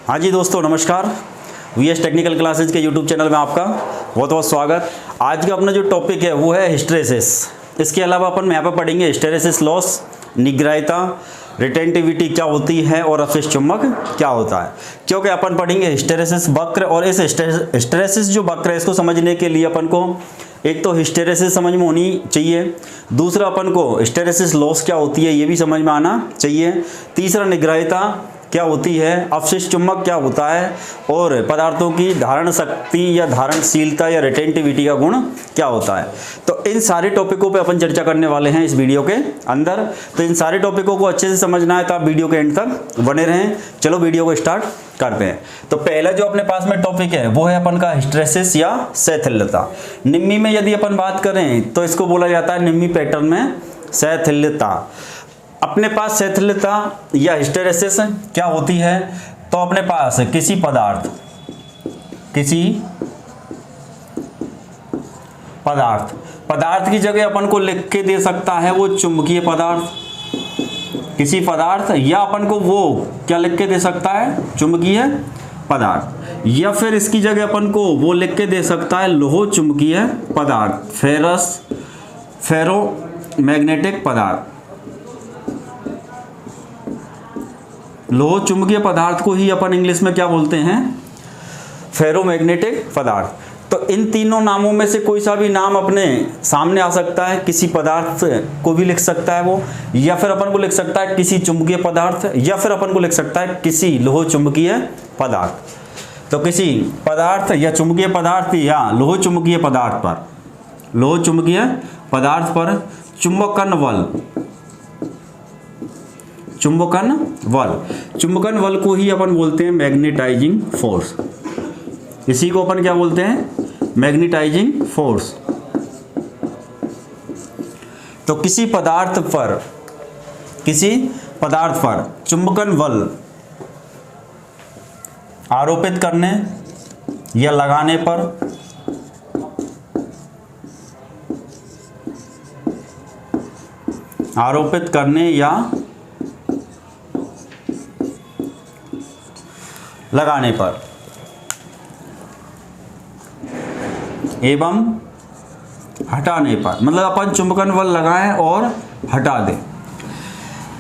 हाँ जी दोस्तों, नमस्कार। वीएस टेक्निकल क्लासेज के यूट्यूब चैनल में आपका बहुत बहुत स्वागत। आज का अपना जो टॉपिक है वो है हिस्टेरेसिस। इसके अलावा अपन यहाँ पर पढ़ेंगे हिस्टेरेसिस लॉस, निग्रायता, रिटेंटिविटी क्या होती है और अपशिष्ट चुंबक क्या होता है। क्योंकि अपन पढ़ेंगे हिस्टेरेसिस वक्र, और इस हिस्टेरेसिस जो वक्र है इसको समझने के लिए अपन को एक तो हिस्टेरेसिस समझ में होनी चाहिए, दूसरा अपन को हिस्टेरेसिस लॉस क्या होती है ये भी समझ में आना चाहिए, तीसरा निग्रायता क्या होती है, अपशिष्ट चुंबक क्या होता है, और पदार्थों की धारण शक्ति या धारणशीलता या रिटेंटिविटी का गुण क्या होता है। तो इन सारे टॉपिकों पे अपन चर्चा करने वाले हैं इस वीडियो के अंदर। तो इन सारे टॉपिकों को अच्छे से समझना है तो आप वीडियो के एंड तक बने रहें। चलो वीडियो को स्टार्ट करते हैं। तो पहला जो अपने पास में टॉपिक है वो है अपन का हिस्टेरेसिस या शैथिल्यता। निम्मी में यदि अपन बात करें तो इसको बोला जाता है निम्मी पैटर्न में शैथिल्यता। अपने पास शैथिल्यता या हिस्टेरेसिस क्या होती है, तो अपने पास किसी पदार्थ की जगह अपन को लिख के दे सकता है वो चुंबकीय पदार्थ, किसी पदार्थ, या अपन को वो क्या लिख के दे सकता है चुंबकीय पदार्थ, या फिर इसकी जगह अपन को वो लिख के दे सकता है लोह चुंबकीय पदार्थ, फेरो मैग्नेटिक पदार्थ। लोह चुंबकीय पदार्थ को ही अपन इंग्लिश में क्या बोलते हैं, फेरोमैग्नेटिक पदार्थ। तो इन तीनों नामों में से कोई सा भी नाम अपने सामने आ सकता है, किसी पदार्थ को भी लिख सकता है वो, या फिर अपन को लिख सकता है किसी चुंबकीय पदार्थ, या फिर अपन को लिख सकता है किसी लोह चुंबकीय पदार्थ। तो किसी पदार्थ या चुंबकीय पदार्थ या लोह चुंबकीय पदार्थ पर चुंबकन बल को ही अपन बोलते हैं मैग्नेटाइजिंग फोर्स। इसी को अपन क्या बोलते हैं, मैग्नेटाइजिंग फोर्स। तो किसी पदार्थ पर चुंबकन बल आरोपित करने या लगाने पर एवं हटाने पर, मतलब अपन चुंबकन बल लगाएं और हटा दें।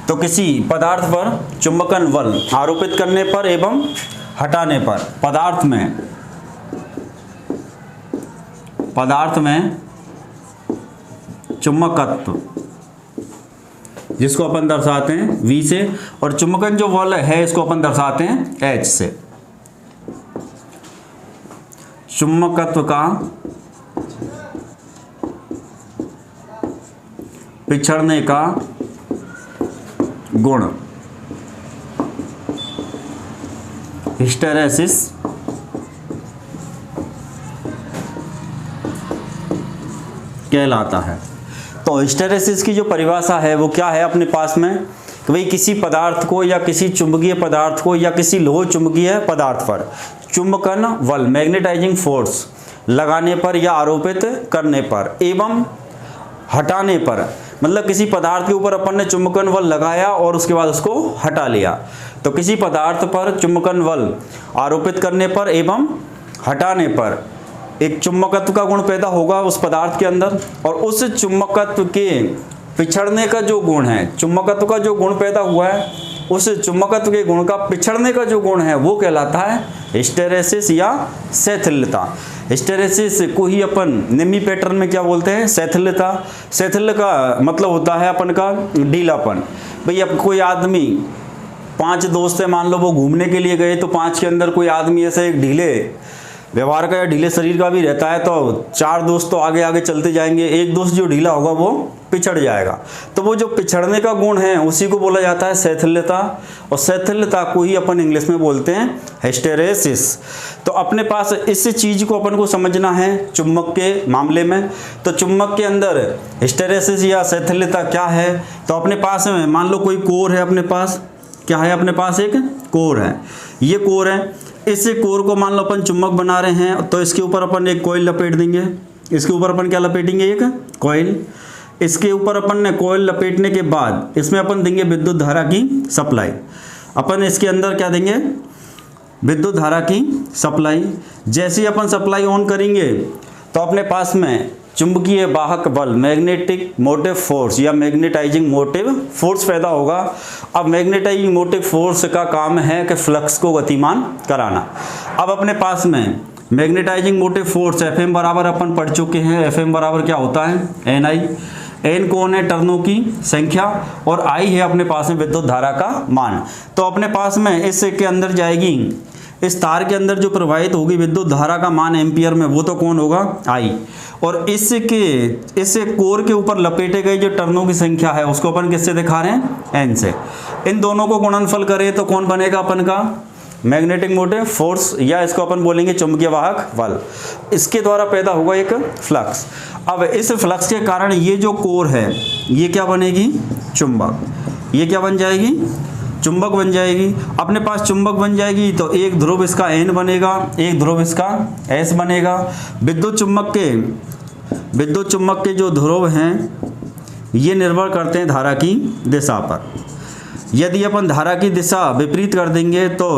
तो किसी पदार्थ पर चुंबकन बल आरोपित करने पर एवं हटाने पर पदार्थ में चुंबकत्व, जिसको अपन दर्शाते हैं V से, और चुंबकन जो बल है इसको अपन दर्शाते हैं H से। चुंबकत्व का पिछड़ने का गुण हिस्टेरेसिस कहलाता है। तो हिस्टेरेसिस की जो परिभाषा है वो क्या है अपने पास में, कि भाई किसी पदार्थ को या किसी चुंबकीय पदार्थ को या किसी लोह चुंबकीय पदार्थ पर चुंबकन बल मैग्नेटाइजिंग फोर्स लगाने पर या आरोपित करने पर एवं हटाने पर, मतलब किसी पदार्थ के ऊपर अपन ने चुंबकन बल लगाया और उसके बाद उसको हटा लिया। तो किसी पदार्थ पर चुंबकन बल आरोपित करने पर एवं हटाने पर एक चुंबकत्व का गुण पैदा होगा उस पदार्थ के अंदर, और उस चुंबकत्व के पिछड़ने का जो गुण है, चुंबकत्व का जो गुण पैदा हुआ है उस चुंबकत्व के गुण का पिछड़ने का जो गुण है वो कहलाता है हिस्टेरेसिस या शैथिल्यता। हिस्टेरेसिस को ही अपन निम्मी पैटर्न में क्या बोलते हैं, शैथिल्यता। शैथिल्य का मतलब होता है अपन का ढीलापन। भाई अब कोई आदमी, 5 दोस्त है मान लो, वो घूमने के लिए गए, तो 5 के अंदर कोई आदमी ऐसे एक ढीले व्यवहार का या ढीले शरीर का भी रहता है, तो 4 दोस्त तो आगे आगे चलते जाएंगे, एक दोस्त जो ढीला होगा वो पिछड़ जाएगा। तो वो जो पिछड़ने का गुण है उसी को बोला जाता है शैथिल्यता, और शैथिल्यता को ही अपन इंग्लिश में बोलते हैं हिस्टेरेसिस। तो अपने पास इस चीज को अपन को समझना है चुंबक के मामले में। तो चुंबक के अंदर हिस्टेरेसिस या शैथिल्यता क्या है, तो अपने पास में मान लो कोई कोर है, अपने पास क्या है, अपने पास एक कोर है, ये कोर है। इस कोर को मान लो अपन चुंबक बना रहे हैं, तो इसके ऊपर अपन एक कॉइल लपेट देंगे। इसके ऊपर अपन क्या लपेटेंगे, एक कॉइल। इसके ऊपर अपन ने कॉइल लपेटने के बाद इसमें अपन देंगे विद्युत धारा की सप्लाई। अपन इसके अंदर क्या देंगे, विद्युत धारा की सप्लाई। जैसे ही अपन सप्लाई ऑन करेंगे तो अपने पास में चुंबकीय वाहक बल, मैग्नेटिक मोटिव फोर्स या मैग्नेटाइजिंग मोटिव फोर्स पैदा होगा। अब मैग्नेटाइजिंग मोटिव फोर्स का काम है कि फ्लक्स को गतिमान कराना। अब अपने पास में मैग्नेटाइजिंग मोटिव फोर्स Fm बराबर अपन पढ़ चुके हैं। Fm बराबर क्या होता है? Ni। N कौन है? टर्नों की संख्या, और I है अपने पास में विद्युत धारा का मान। तो अपने पास में इसके अंदर जाएगी, इस तार के अंदर जो प्रवाहित होगी विद्युत धारा का मान एम्पियर में, वो तो कौन होगा? I। और इससे कोर के ऊपर लपेटे गए जो टर्नों की संख्या है उसको अपन किससे दिखा रहे हैं? N से। इन दोनों को गुणनफल करें तो कौन बनेगा अपन का? मैग्नेटिक मोटिव फोर्स, या इसको अपन बोलेंगे चुंबकीय वाहक बल। इसके द्वारा पैदा होगा एक फ्लक्स। अब इस फ्लक्स के कारण ये जो कोर है ये क्या बनेगी? चुंबक। ये क्या बन जाएगी? चुंबक बन जाएगी। अपने पास चुंबक बन जाएगी तो एक ध्रुव इसका N बनेगा, एक ध्रुव इसका S बनेगा। विद्युत चुंबक के जो ध्रुव हैं ये निर्भर करते हैं धारा की दिशा पर। यदि अपन धारा की दिशा विपरीत कर देंगे तो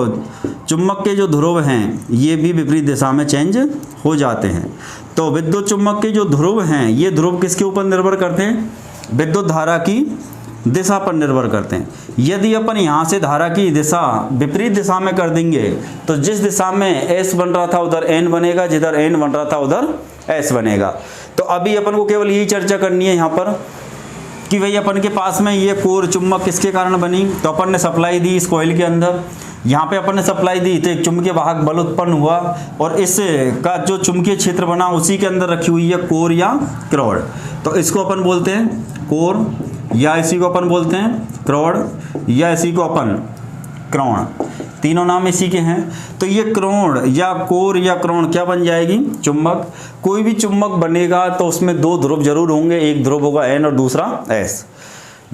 चुंबक के जो ध्रुव हैं ये भी विपरीत दिशा में चेंज हो जाते हैं। तो विद्युत चुंबक के जो ध्रुव हैं ये ध्रुव किसके ऊपर निर्भर करते हैं? विद्युत धारा की दिशा पर निर्भर करते हैं। यदि अपन यहाँ से धारा की दिशा विपरीत दिशा में कर देंगे तो जिस दिशा में S बन रहा था उधर N बनेगा, जिधर N बन रहा था उधर S बनेगा। तो अभी अपन को केवल यही चर्चा करनी है यहाँ पर कि भाई अपन के पास में ये कोर चुंबक किसके कारण बनी। तो अपन ने सप्लाई दी इस कॉइल के अंदर, यहाँ पे अपन ने सप्लाई दी तो एक चुंबकीय वाहक बल उत्पन्न हुआ, और इस का जो चुंबकीय क्षेत्र बना उसी के अंदर रखी हुई है कोर या क्रोड। तो इसको अपन बोलते हैं कोर, या इसी को अपन बोलते हैं क्रोड, या इसी को अपन क्रोण। तीनों नाम इसी के हैं। तो ये क्रोण या कोर या क्रोण क्या बन जाएगी? चुंबक। कोई भी चुंबक बनेगा तो उसमें दो ध्रुव जरूर होंगे, एक ध्रुव होगा N और दूसरा S।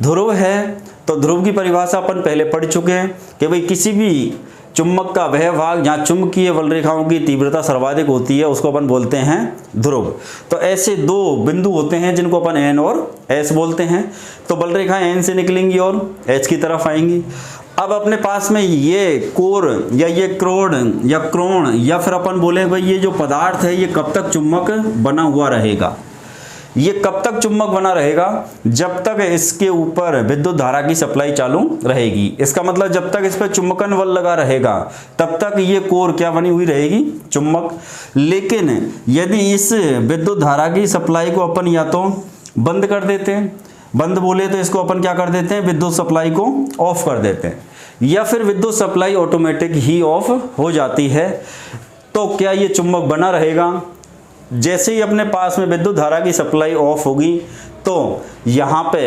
ध्रुव है तो ध्रुव की परिभाषा अपन पहले पढ़ चुके हैं कि भाई किसी भी चुंबक का वह भाग जहाँ चुंबकीय बल रेखाओं की तीव्रता सर्वाधिक होती है उसको अपन बोलते हैं ध्रुव। तो ऐसे दो बिंदु होते हैं जिनको अपन N और S बोलते हैं। तो बल रेखाएं N से निकलेंगी और H की तरफ आएंगी। अब अपने पास में ये कोर या ये क्रोड या क्रोण, या फिर अपन बोले भाई ये जो पदार्थ है ये कब तक चुंबक बना हुआ रहेगा? ये कब तक चुंबक बना रहेगा? जब तक इसके ऊपर विद्युत धारा की सप्लाई चालू रहेगी। इसका मतलब जब तक इस पर चुंबकन बल लगा रहेगा तब तक ये कोर क्या बनी हुई रहेगी? चुंबक। लेकिन यदि इस विद्युत धारा की सप्लाई को अपन या तो बंद कर देते हैं, बंद बोले तो इसको अपन क्या कर देते हैं? विद्युत सप्लाई को ऑफ कर देते हैं, या फिर विद्युत सप्लाई ऑटोमेटिक ही ऑफ हो जाती है। तो क्या ये चुंबक बना रहेगा? जैसे ही अपने पास में विद्युत धारा की सप्लाई ऑफ होगी तो यहाँ पे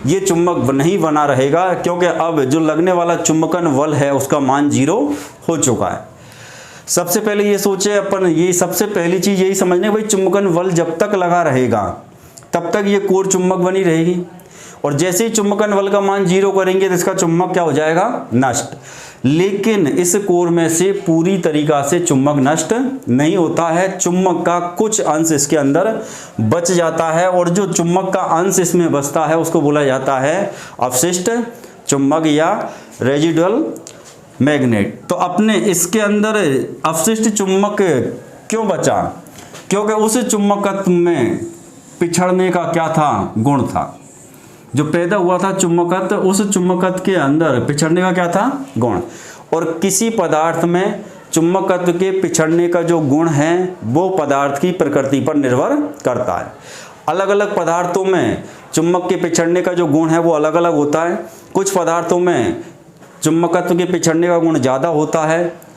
ये चुंबक नहीं बना रहेगा, क्योंकि अब जो लगने वाला चुंबकन बल है उसका मान 0 हो चुका है। सबसे पहले ये सोचे अपन, ये सबसे पहली चीज यही समझने भाई चुंबकन बल जब तक लगा रहेगा तब तक ये कोर चुंबक बनी रहेगी, और जैसे ही चुंबकन बल का मान 0 करेंगे तो इसका चुंबक क्या हो जाएगा? नष्ट। लेकिन इस कोर में से पूरी तरीका से चुंबक नष्ट नहीं होता है। चुंबक का कुछ अंश इसके अंदर बच जाता है, और जो चुंबक का अंश इसमें बचता है उसको बोला जाता है अवशिष्ट चुंबक या रेजिडुअल मैग्नेट। तो अपने इसके अंदर अवशिष्ट चुंबक क्यों बचा? क्योंकि उस चुंबकत्व में पिछड़ने का क्या था? गुण था। जो पैदा हुआ था चुंबकत्व, उस चुंबकत्व के अंदर पिछड़ने का क्या था? गुण। और किसी पदार्थ में चुंबकत्व के पिछड़ने का जो गुण है वो पदार्थ की प्रकृति पर निर्भर करता है। अलग अलग पदार्थों में चुंबक के पिछड़ने का जो गुण है वो अलग अलग होता है। कुछ पदार्थों में चुंबकत्व के पिछड़ने का गुण ज़्यादा होता है,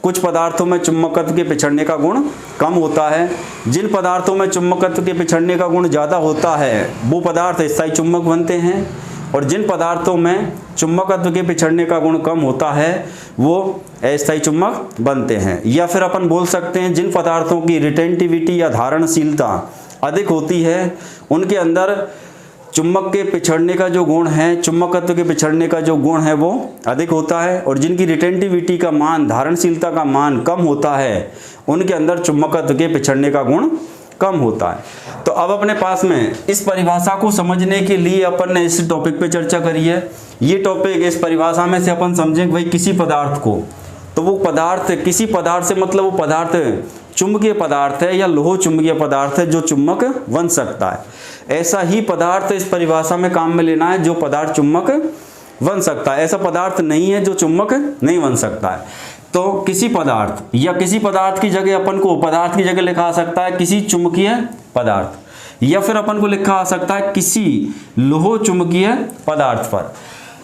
कुछ पदार्थों में चुंबकत्व के पिछड़ने का गुण कम होता है। जिन पदार्थों में चुंबकत्व के पिछड़ने का गुण ज़्यादा होता है वो पदार्थ स्थायी चुंबक बनते हैं, और जिन पदार्थों में चुंबकत्व के पिछड़ने का गुण कम होता है वो अस्थायी चुंबक बनते हैं। या फिर अपन बोल सकते हैं जिन पदार्थों की रिटेंटिविटी या धारणशीलता अधिक होती है उनके अंदर चुंबक के पिछड़ने का जो गुण है, चुंबकत्व के पिछड़ने का जो गुण है वो अधिक होता है, और जिनकी रिटेंटिविटी का मान, धारणशीलता का मान कम होता है उनके अंदर चुंबकत्व के पिछड़ने का गुण कम होता है। तो अब अपने पास में इस परिभाषा को समझने के लिए अपन ने इस टॉपिक पे चर्चा करी है। ये टॉपिक, इस परिभाषा में से अपन समझें कि भाई किसी पदार्थ को तो वो पदार्थ किसी पदार्थ से मतलब वो पदार्थ चुंबकीय पदार्थ है या लोह चुंबकीय पदार्थ है जो चुंबक बन सकता है। ऐसा ही पदार्थ इस परिभाषा में काम में लेना है जो पदार्थ चुंबक बन सकता है। ऐसा पदार्थ नहीं है जो चुंबक नहीं बन सकता है। तो किसी पदार्थ या किसी पदार्थ की जगह अपन को पदार्थ की जगह लिखा आ सकता है किसी चुंबकीय पदार्थ, या फिर अपन को लिखा आ सकता है किसी लोह चुंबकीय पदार्थ पर।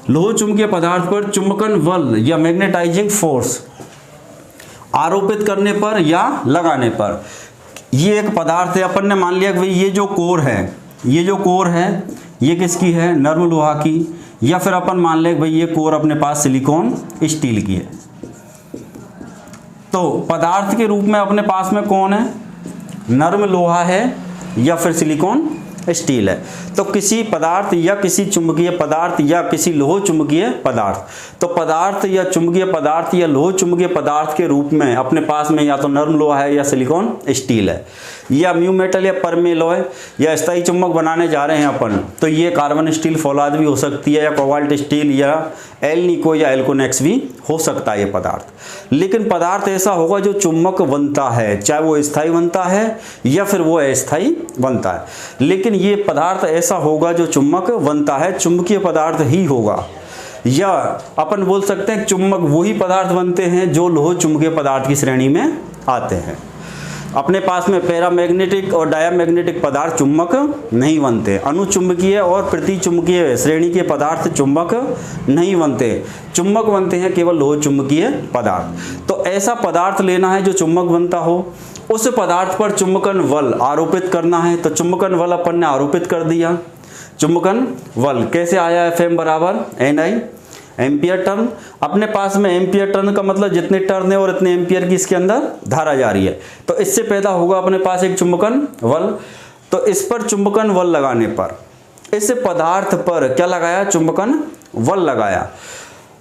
लोह चुंबकीय पदार्थ पर चुंबकन बल या मैग्नेटाइजिंग फोर्स आरोपित करने पर या लगाने पर। ये एक पदार्थ है, अपन ने मान लिया कि भाई ये जो कोर है ये किसकी है, नर्म लोहा की, या फिर अपन मान लें भाई ये कोर अपने पास सिलिकॉन स्टील की है। तो पदार्थ के रूप में अपने पास में कौन है, नर्म लोहा है या फिर सिलिकॉन स्टील है। तो किसी पदार्थ या किसी चुंबकीय पदार्थ या किसी लोह चुंबकीय पदार्थ, तो पदार्थ या चुंबकीय पदार्थ या लोह चुंबकीय पदार्थ के रूप में अपने पास में या तो नर्म लोहा है या सिलिकॉन स्टील है, या म्यू मेटल या परमेलॉय या स्थायी चुंबक बनाने जा रहे हैं अपन, तो ये कार्बन स्टील फौलाद भी हो सकती है, या कोबाल्ट स्टील या एल्निको या एल्कोनेक्स भी हो सकता है ये पदार्थ। लेकिन पदार्थ ऐसा होगा जो चुंबक बनता है, चाहे वो स्थायी बनता है या फिर वो अस्थायी बनता है, लेकिन ये पदार्थ ऐसा होगा जो चुंबक बनता है, चुंबकीय पदार्थ ही होगा। या अपन बोल सकते हैं चुंबक वही पदार्थ बनते हैं जो लोह चुंबकीय पदार्थ की श्रेणी में आते हैं। अपने पास में पैरामैग्नेटिक और डायामैग्नेटिक पदार्थ चुंबक नहीं बनते, अनुचुंबकीय और प्रतिचुंबकीय श्रेणी के पदार्थ चुंबक नहीं बनते, चुंबक बनते हैं केवल लोह चुंबकीय पदार्थ। तो ऐसा पदार्थ लेना है जो चुंबक बनता हो, उस पदार्थ पर चुंबकन बल आरोपित करना है। तो चुंबकन बल अपन ने आरोपित कर दिया। चुंबकन बल कैसे आया, Fm बराबर NI एम्पियर टर्न। अपने पास में एम्पियर टर्न का मतलब जितने टर्न है और इतने एम्पियर की इसके अंदर धारा जा रही है, तो इससे पैदा होगा अपने पास एक चुंबकन बल। तो इस पर चुंबकन बल लगाने पर, इस पदार्थ पर क्या लगाया, चुंबकन बल लगाया।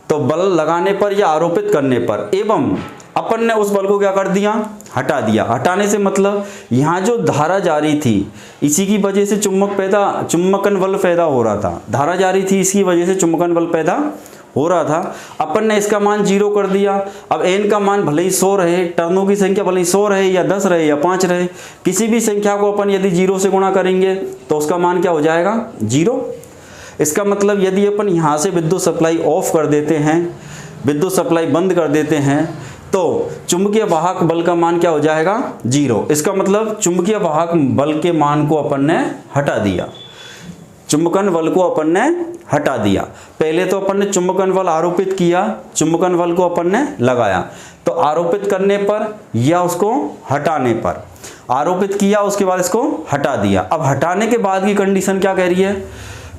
तो बल लगाने पर या आरोपित करने पर, एवं अपन ने उस बल को क्या कर दिया, हटा दिया। हटाने से मतलब यहाँ जो धारा जारी थी इसी की वजह से चुंबकन बल पैदा हो रहा था, धारा जारी थी इसकी वजह से चुंबकन बल पैदा हो रहा था। अपन ने इसका मान 0 कर दिया। अब n का मान भले ही 100 रहे, टर्नों की संख्या भले ही 100 रहे या 10 रहे या 5 रहे, किसी भी संख्या को अपन यदि 0 से गुणा करेंगे तो उसका मान क्या हो जाएगा, 0। इसका मतलब यदि अपन यहाँ से विद्युत सप्लाई ऑफ कर देते हैं, विद्युत सप्लाई बंद कर देते हैं, तो चुंबकीय वाहक बल का मान क्या हो जाएगा, 0। इसका मतलब चुंबकीय वाहक बल के मान को अपन ने हटा दिया, चुंबकन बल को अपन ने हटा दिया। पहले तो अपन ने चुंबकन बल आरोपित किया, चुंबकन बल को अपन ने लगाया। तो आरोपित करने पर या उसको हटाने पर, आरोपित किया उसके बाद इसको हटा दिया। अब हटाने के बाद की कंडीशन क्या कह रही है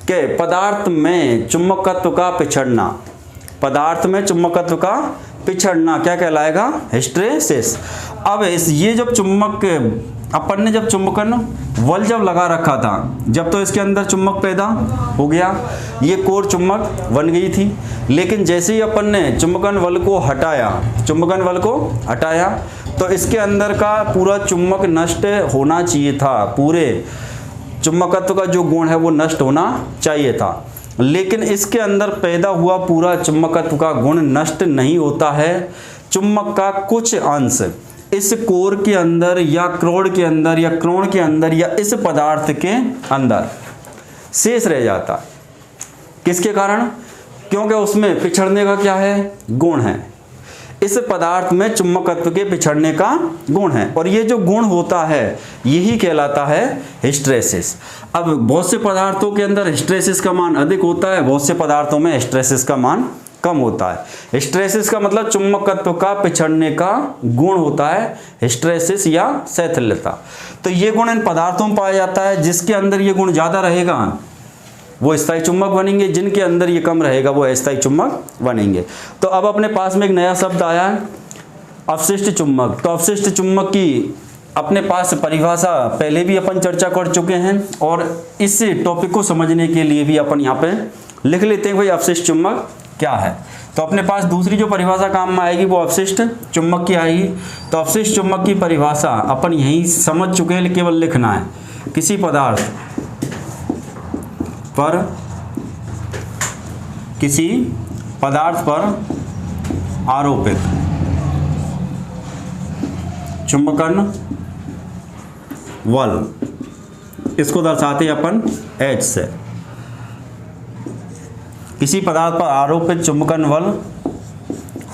कि पदार्थ में चुंबकत्व का पिछड़ना, पदार्थ में चुंबकत्व का पिछड़ना क्या कहलाएगा, हिस्टेरेसिस। अब ये जब चुंबक अपन ने जब चुंबकन बल जब लगा रखा था, जब तो इसके अंदर चुंबक पैदा हो गया, ये कोर चुंबक बन गई थी। लेकिन जैसे ही अपन ने चुंबकन बल को हटाया, चुंबकन बल को हटाया, तो इसके अंदर का पूरा चुंबक नष्ट होना चाहिए था, पूरे चुंबकत्व का जो गुण है वो नष्ट होना चाहिए था। लेकिन इसके अंदर पैदा हुआ पूरा चुंबकत्व का गुण नष्ट नहीं होता है। चुंबक का कुछ अंश इस कोर के अंदर या क्रोड के अंदर या क्रोण के अंदर या इस पदार्थ के अंदर शेष रह जाता। किसके कारण, क्योंकि उसमें पिछड़ने का क्या है, गुण है। इस पदार्थ में चुंबकत्व के पिछड़ने का गुण है, और ये जो गुण होता है यही कहलाता है हिस्टेरेसिस। अब बहुत से पदार्थों के अंदर हिस्टेरेसिस का मान अधिक होता है, बहुत से पदार्थों में हिस्टेरेसिस का मान कम होता है। हिस्टेरेसिस का मतलब चुंबकत्व का पिछड़ने का गुण होता है, हिस्टेरेसिस या शैथिल्यता। तो ये गुण इन पदार्थों में पाया जाता है। जिसके अंदर ये गुण ज़्यादा रहेगा वो स्थायी चुंबक बनेंगे, जिनके अंदर ये कम रहेगा वो अस्थायी चुंबक बनेंगे। तो अब अपने पास में एक नया शब्द आया है, अवशिष्ट चुंबक। तो अवशिष्ट चुंबक की अपने पास परिभाषा पहले भी अपन चर्चा कर चुके हैं, और इस टॉपिक को समझने के लिए भी अपन यहाँ पे लिख लेते हैं भाई अवशिष्ट चुंबक क्या है। तो अपने पास दूसरी जो परिभाषा काम में आएगी वो अवशिष्ट चुंबक की आएगी। तो अवशिष्ट चुंबक की परिभाषा अपन यहीं समझ चुके हैं, केवल लिखना है, किसी पदार्थ पर, किसी पदार्थ पर आरोपित चुंबकन बल, इसको दर्शाते हैं अपन H से। किसी पदार्थ पर आरोपित चुंबकन बल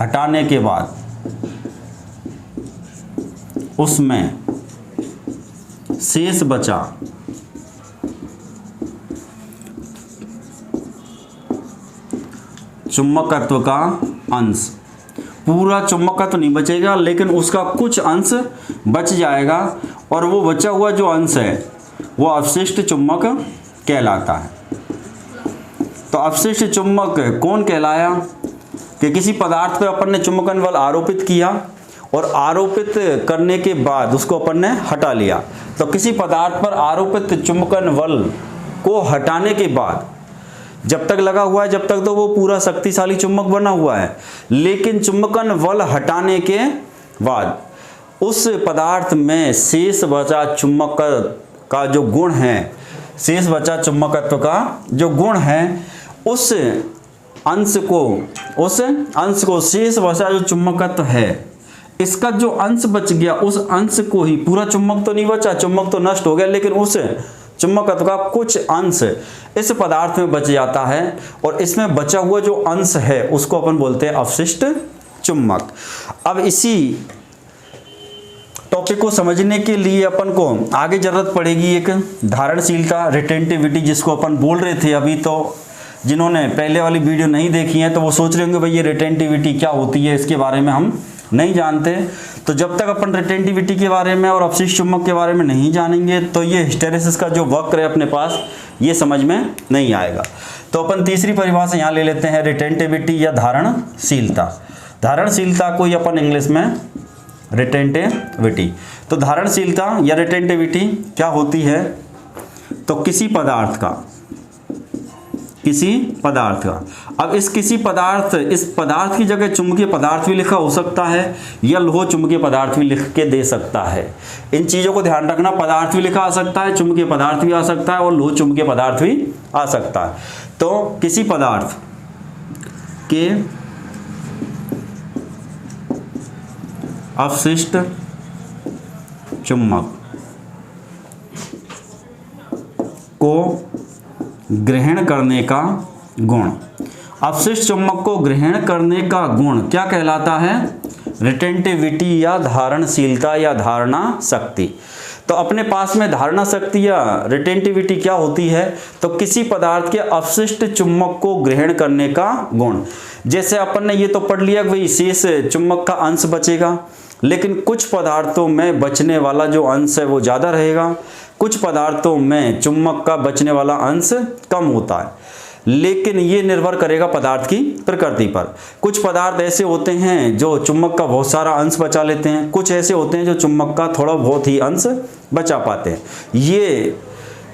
हटाने के बाद उसमें शेष बचा चुंबकत्व का अंश, पूरा चुंबकत्व नहीं बचेगा लेकिन उसका कुछ अंश बच जाएगा, और वो बचा हुआ जो अंश है वो अवशिष्ट चुंबक कहलाता है। तो अवशिष्ट चुंबक कौन कहलाया कि किसी पदार्थ पे अपन ने चुंबकन बल आरोपित किया और आरोपित करने के बाद उसको अपन ने हटा लिया। तो किसी पदार्थ पर आरोपित चुंबकन बल को हटाने के बाद जब तक लगा हुआ है जब तक तो वो पूरा शक्तिशाली चुंबक बना हुआ है, लेकिन चुंबकन बल हटाने के बाद उस पदार्थ में शेष बचा चुंबक का जो गुण है, शेष बचा चुंबकत्व का जो गुण है, उस अंश को शेष बचा जो चुंबकत्व है, इसका जो अंश बच गया उस अंश को ही, पूरा चुंबक तो नहीं बचा, चुंबक तो नष्ट हो गया, लेकिन उस चुंबकत्व का कुछ अंश इस पदार्थ में बच जाता है, और इसमें बचा हुआ जो अंश है उसको अपन बोलते हैं अवशिष्ट चुंबक। अब इसी टॉपिक को समझने के लिए अपन को आगे जरूरत पड़ेगी एक धारणशीलता, रिटेंटिविटी, जिसको अपन बोल रहे थे अभी। तो जिन्होंने पहले वाली वीडियो नहीं देखी है तो वो सोच रहे होंगे भाई ये रिटेंटिविटी क्या होती है, इसके बारे में हम नहीं जानते। तो जब तक अपन रिटेंटिविटी के बारे में और अवशिष्ट चुंबक के बारे में नहीं जानेंगे तो ये हिस्टैरिसीस का जो वक्र है अपने पास ये समझ में नहीं आएगा। तो अपन तीसरी परिभाषा यहाँ ले लेते हैं, रिटेंटिविटी या धारणशीलता। धारणशीलता को ही अपन इंग्लिश में रिटेंटिविटी। तो धारणशीलता या रिटेंटिविटी क्या होती है, तो किसी पदार्थ का, अब इस पदार्थ की जगह चुंबकीय पदार्थ भी लिखा हो सकता है या लोह चुंबकीय पदार्थ भी लिख के दे सकता है। इन चीज़ों को ध्यान रखना, पदार्थ भी लिखा आ सकता है, चुंबकीय पदार्थ भी आ सकता है और लोह चुंबकीय पदार्थ भी आ सकता है। तो किसी पदार्थ के अवशिष्ट चुंबक को ग्रहण करने का गुण, अवशिष्ट चुंबक को ग्रहण करने का गुण क्या कहलाता है, रिटेंटिविटी या धारणशीलता या धारणा शक्ति। तो अपने पास में धारणा शक्ति या रिटेंटिविटी क्या होती है, तो किसी पदार्थ के अवशिष्ट चुंबक को ग्रहण करने का गुण। जैसे अपन ने ये तो पढ़ लिया कि भाई शेष चुंबक का अंश बचेगा, लेकिन कुछ पदार्थों में बचने वाला जो अंश है वो ज़्यादा रहेगा, कुछ पदार्थों में चुंबक का बचने वाला अंश कम होता है, लेकिन ये निर्भर करेगा पदार्थ की प्रकृति पर। कुछ पदार्थ ऐसे होते हैं जो चुंबक का बहुत सारा अंश बचा लेते हैं, कुछ ऐसे होते हैं जो चुंबक का थोड़ा बहुत ही अंश बचा पाते हैं। ये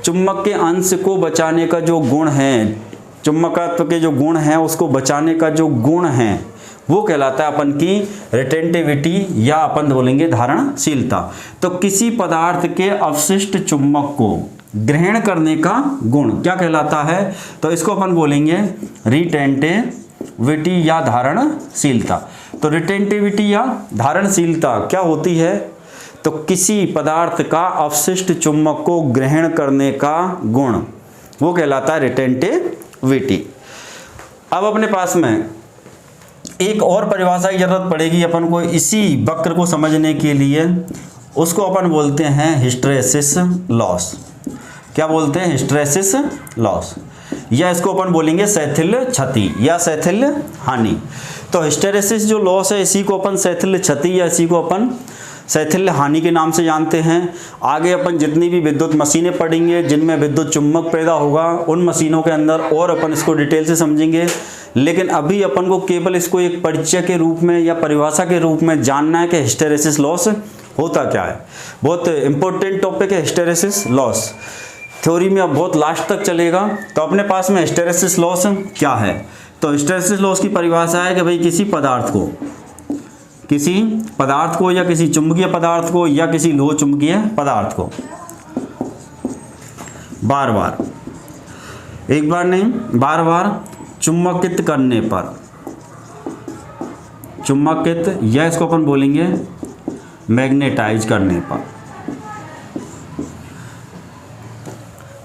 चुंबक के अंश को बचाने का जो गुण है, चुंबकत्व के जो गुण हैं उसको बचाने का जो गुण है वो कहलाता है अपन की रिटेंटिविटी या अपन बोलेंगे धारणशीलता। तो किसी पदार्थ के अवशिष्ट चुंबक को ग्रहण करने का गुण क्या कहलाता है, तो इसको अपन बोलेंगे रिटेंटिविटी या धारणशीलता। तो रिटेंटिविटी या धारणशीलता क्या होती है, तो किसी पदार्थ का अवशिष्ट चुंबक को ग्रहण करने का गुण वो कहलाता है रिटेंटिविटी। अब अपने पास में एक और परिभाषा की जरूरत पड़ेगी अपन को इसी वक्र को समझने के लिए, उसको अपन बोलते हैं हिस्टैरिसीस लॉस। क्या बोलते हैं, हिस्टैरिसीस लॉस, या इसको अपन बोलेंगे शैथिल्य क्षति या शैथिल्य हानि। तो हिस्टैरिसीस जो लॉस है इसी को अपन शैथिल्य क्षति या इसी को अपन शैथिल्य हानि के नाम से जानते हैं। आगे अपन जितनी भी विद्युत मशीनें पढ़ेंगे जिनमें विद्युत चुंबक पैदा होगा उन मशीनों के अंदर और अपन इसको डिटेल से समझेंगे, लेकिन अभी अपन को केवल इसको एक परिचय के रूप में या परिभाषा के रूप में जानना है कि हिस्टैरिसीस लॉस होता क्या है। बहुत इंपॉर्टेंट टॉपिक है हिस्टैरिसीस लॉस, थ्योरी में अब बहुत लास्ट तक चलेगा। तो अपने पास में हिस्टैरिसीस लॉस क्या है, तो हिस्टैरिसीस लॉस की परिभाषा है कि भाई किसी पदार्थ को या किसी चुंबकीय पदार्थ को या किसी लोह चुंबकीय पदार्थ को बार बार, एक बार नहीं बार बार चुंबकित करने पर, चुंबकित या इसको अपन बोलेंगे मैग्नेटाइज करने पर,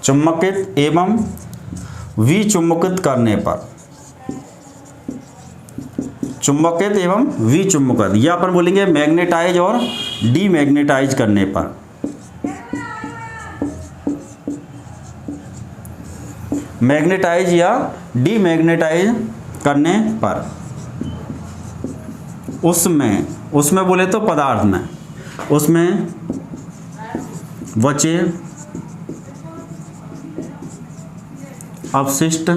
चुम्बकित एवं विचुम्बकित करने पर, चुम्बकित एवं विचुम्बकित, या अपन बोलेंगे मैग्नेटाइज और डीमैग्नेटाइज करने पर, मैग्नेटाइज या डीमैग्नेटाइज करने पर, उसमें बोले तो पदार्थ में, उसमें बचे अपशिष्ट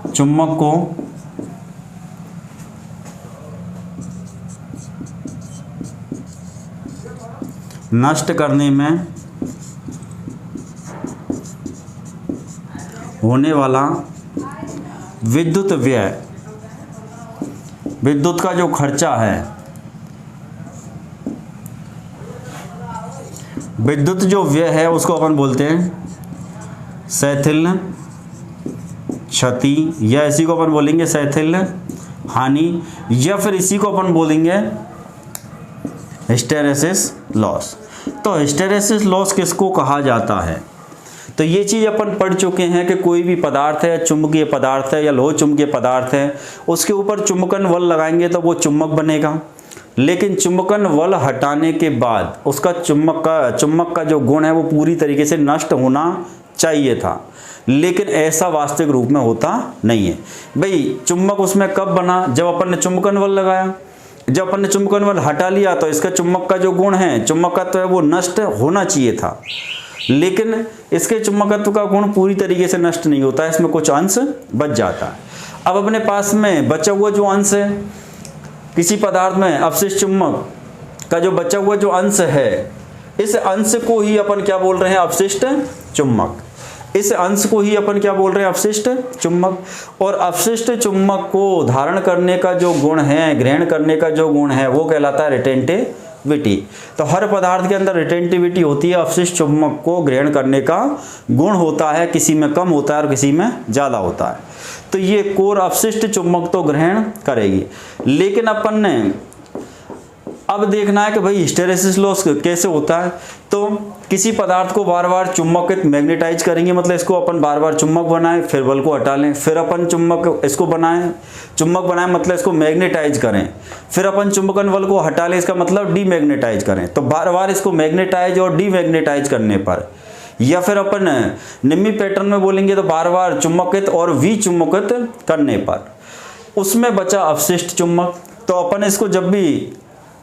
चुम्बक को नष्ट करने में होने वाला विद्युत व्यय, विद्युत का जो खर्चा है, विद्युत जो व्यय है उसको अपन बोलते हैं शैथिल्य क्षति, या इसी को अपन बोलेंगे शैथिल्य हानि, या फिर इसी को अपन बोलेंगे हिस्टैरिसीस लॉस। तो हिस्टैरिसीस लॉस किसको कहा जाता है? तो ये चीज़ अपन पढ़ चुके हैं कि कोई भी पदार्थ है, चुंबकीय पदार्थ है या लोह चुंबकीय पदार्थ है, उसके ऊपर चुंबकन बल लगाएंगे तो वो चुम्बक बनेगा, लेकिन चुंबकन बल हटाने के बाद उसका चुम्बक का जो गुण है वो पूरी तरीके से नष्ट होना चाहिए था, लेकिन ऐसा वास्तविक रूप में होता नहीं है। भाई चुम्बक उसमें कब बना? जब अपन ने चुंबकन बल लगाया। जब अपन ने चुंबकन बल हटा लिया तो इसका चुम्बक का जो गुण है, चुम्बकत्व है, वो नष्ट होना चाहिए था, लेकिन इसके चुम्बकत्व का गुण पूरी तरीके से नष्ट नहीं होता है, इसमें कुछ अंश बच जाता है। अब अपने पास में बचा हुआ जो अंश है किसी पदार्थ में, अपशिष्ट चुम्बक का जो बचा हुआ जो अंश है, इस अंश को ही अपन क्या बोल रहे हैं? अपशिष्ट चुम्बक। इस अंश को ही अपन क्या बोल रहे हैं? अपशिष्ट चुम्बक। और अपशिष्ट चुम्बक को धारण करने का जो गुण है, ग्रहण करने का जो गुण है, वो कहलाता है रिटेंटिविटी। तो हर पदार्थ के अंदर रिटेंटिविटी होती है, अपशिष्ट चुम्बक को ग्रहण करने का गुण होता है, किसी में कम होता है और किसी में ज़्यादा होता है। तो ये कोर अपशिष्ट चुम्बक तो ग्रहण करेगी, लेकिन अपन ने अब देखना है कि भाई हिस्टैरिसीस लॉस कैसे होता है। तो किसी पदार्थ को बार बार चुम्बकित मैग्नेटाइज करेंगे, मतलब इसको अपन बार बार चुम्बक बनाएं, फिर बल को हटा लें, फिर अपन चुम्बक इसको बनाएं, चुम्बक बनाएं मतलब इसको मैग्नेटाइज करें, फिर अपन चुंबकन बल को हटा लें, इसका मतलब डीमैग्नेटाइज करें। तो बार बार इसको मैग्नेटाइज और डीमैग्नेटाइज करने पर, या फिर अपन निम्मी पैटर्न में बोलेंगे तो बार बार चुम्बकित और विचुम्बकित करने पर उसमें बचा अपशिष्ट चुम्बक। तो अपन इसको जब भी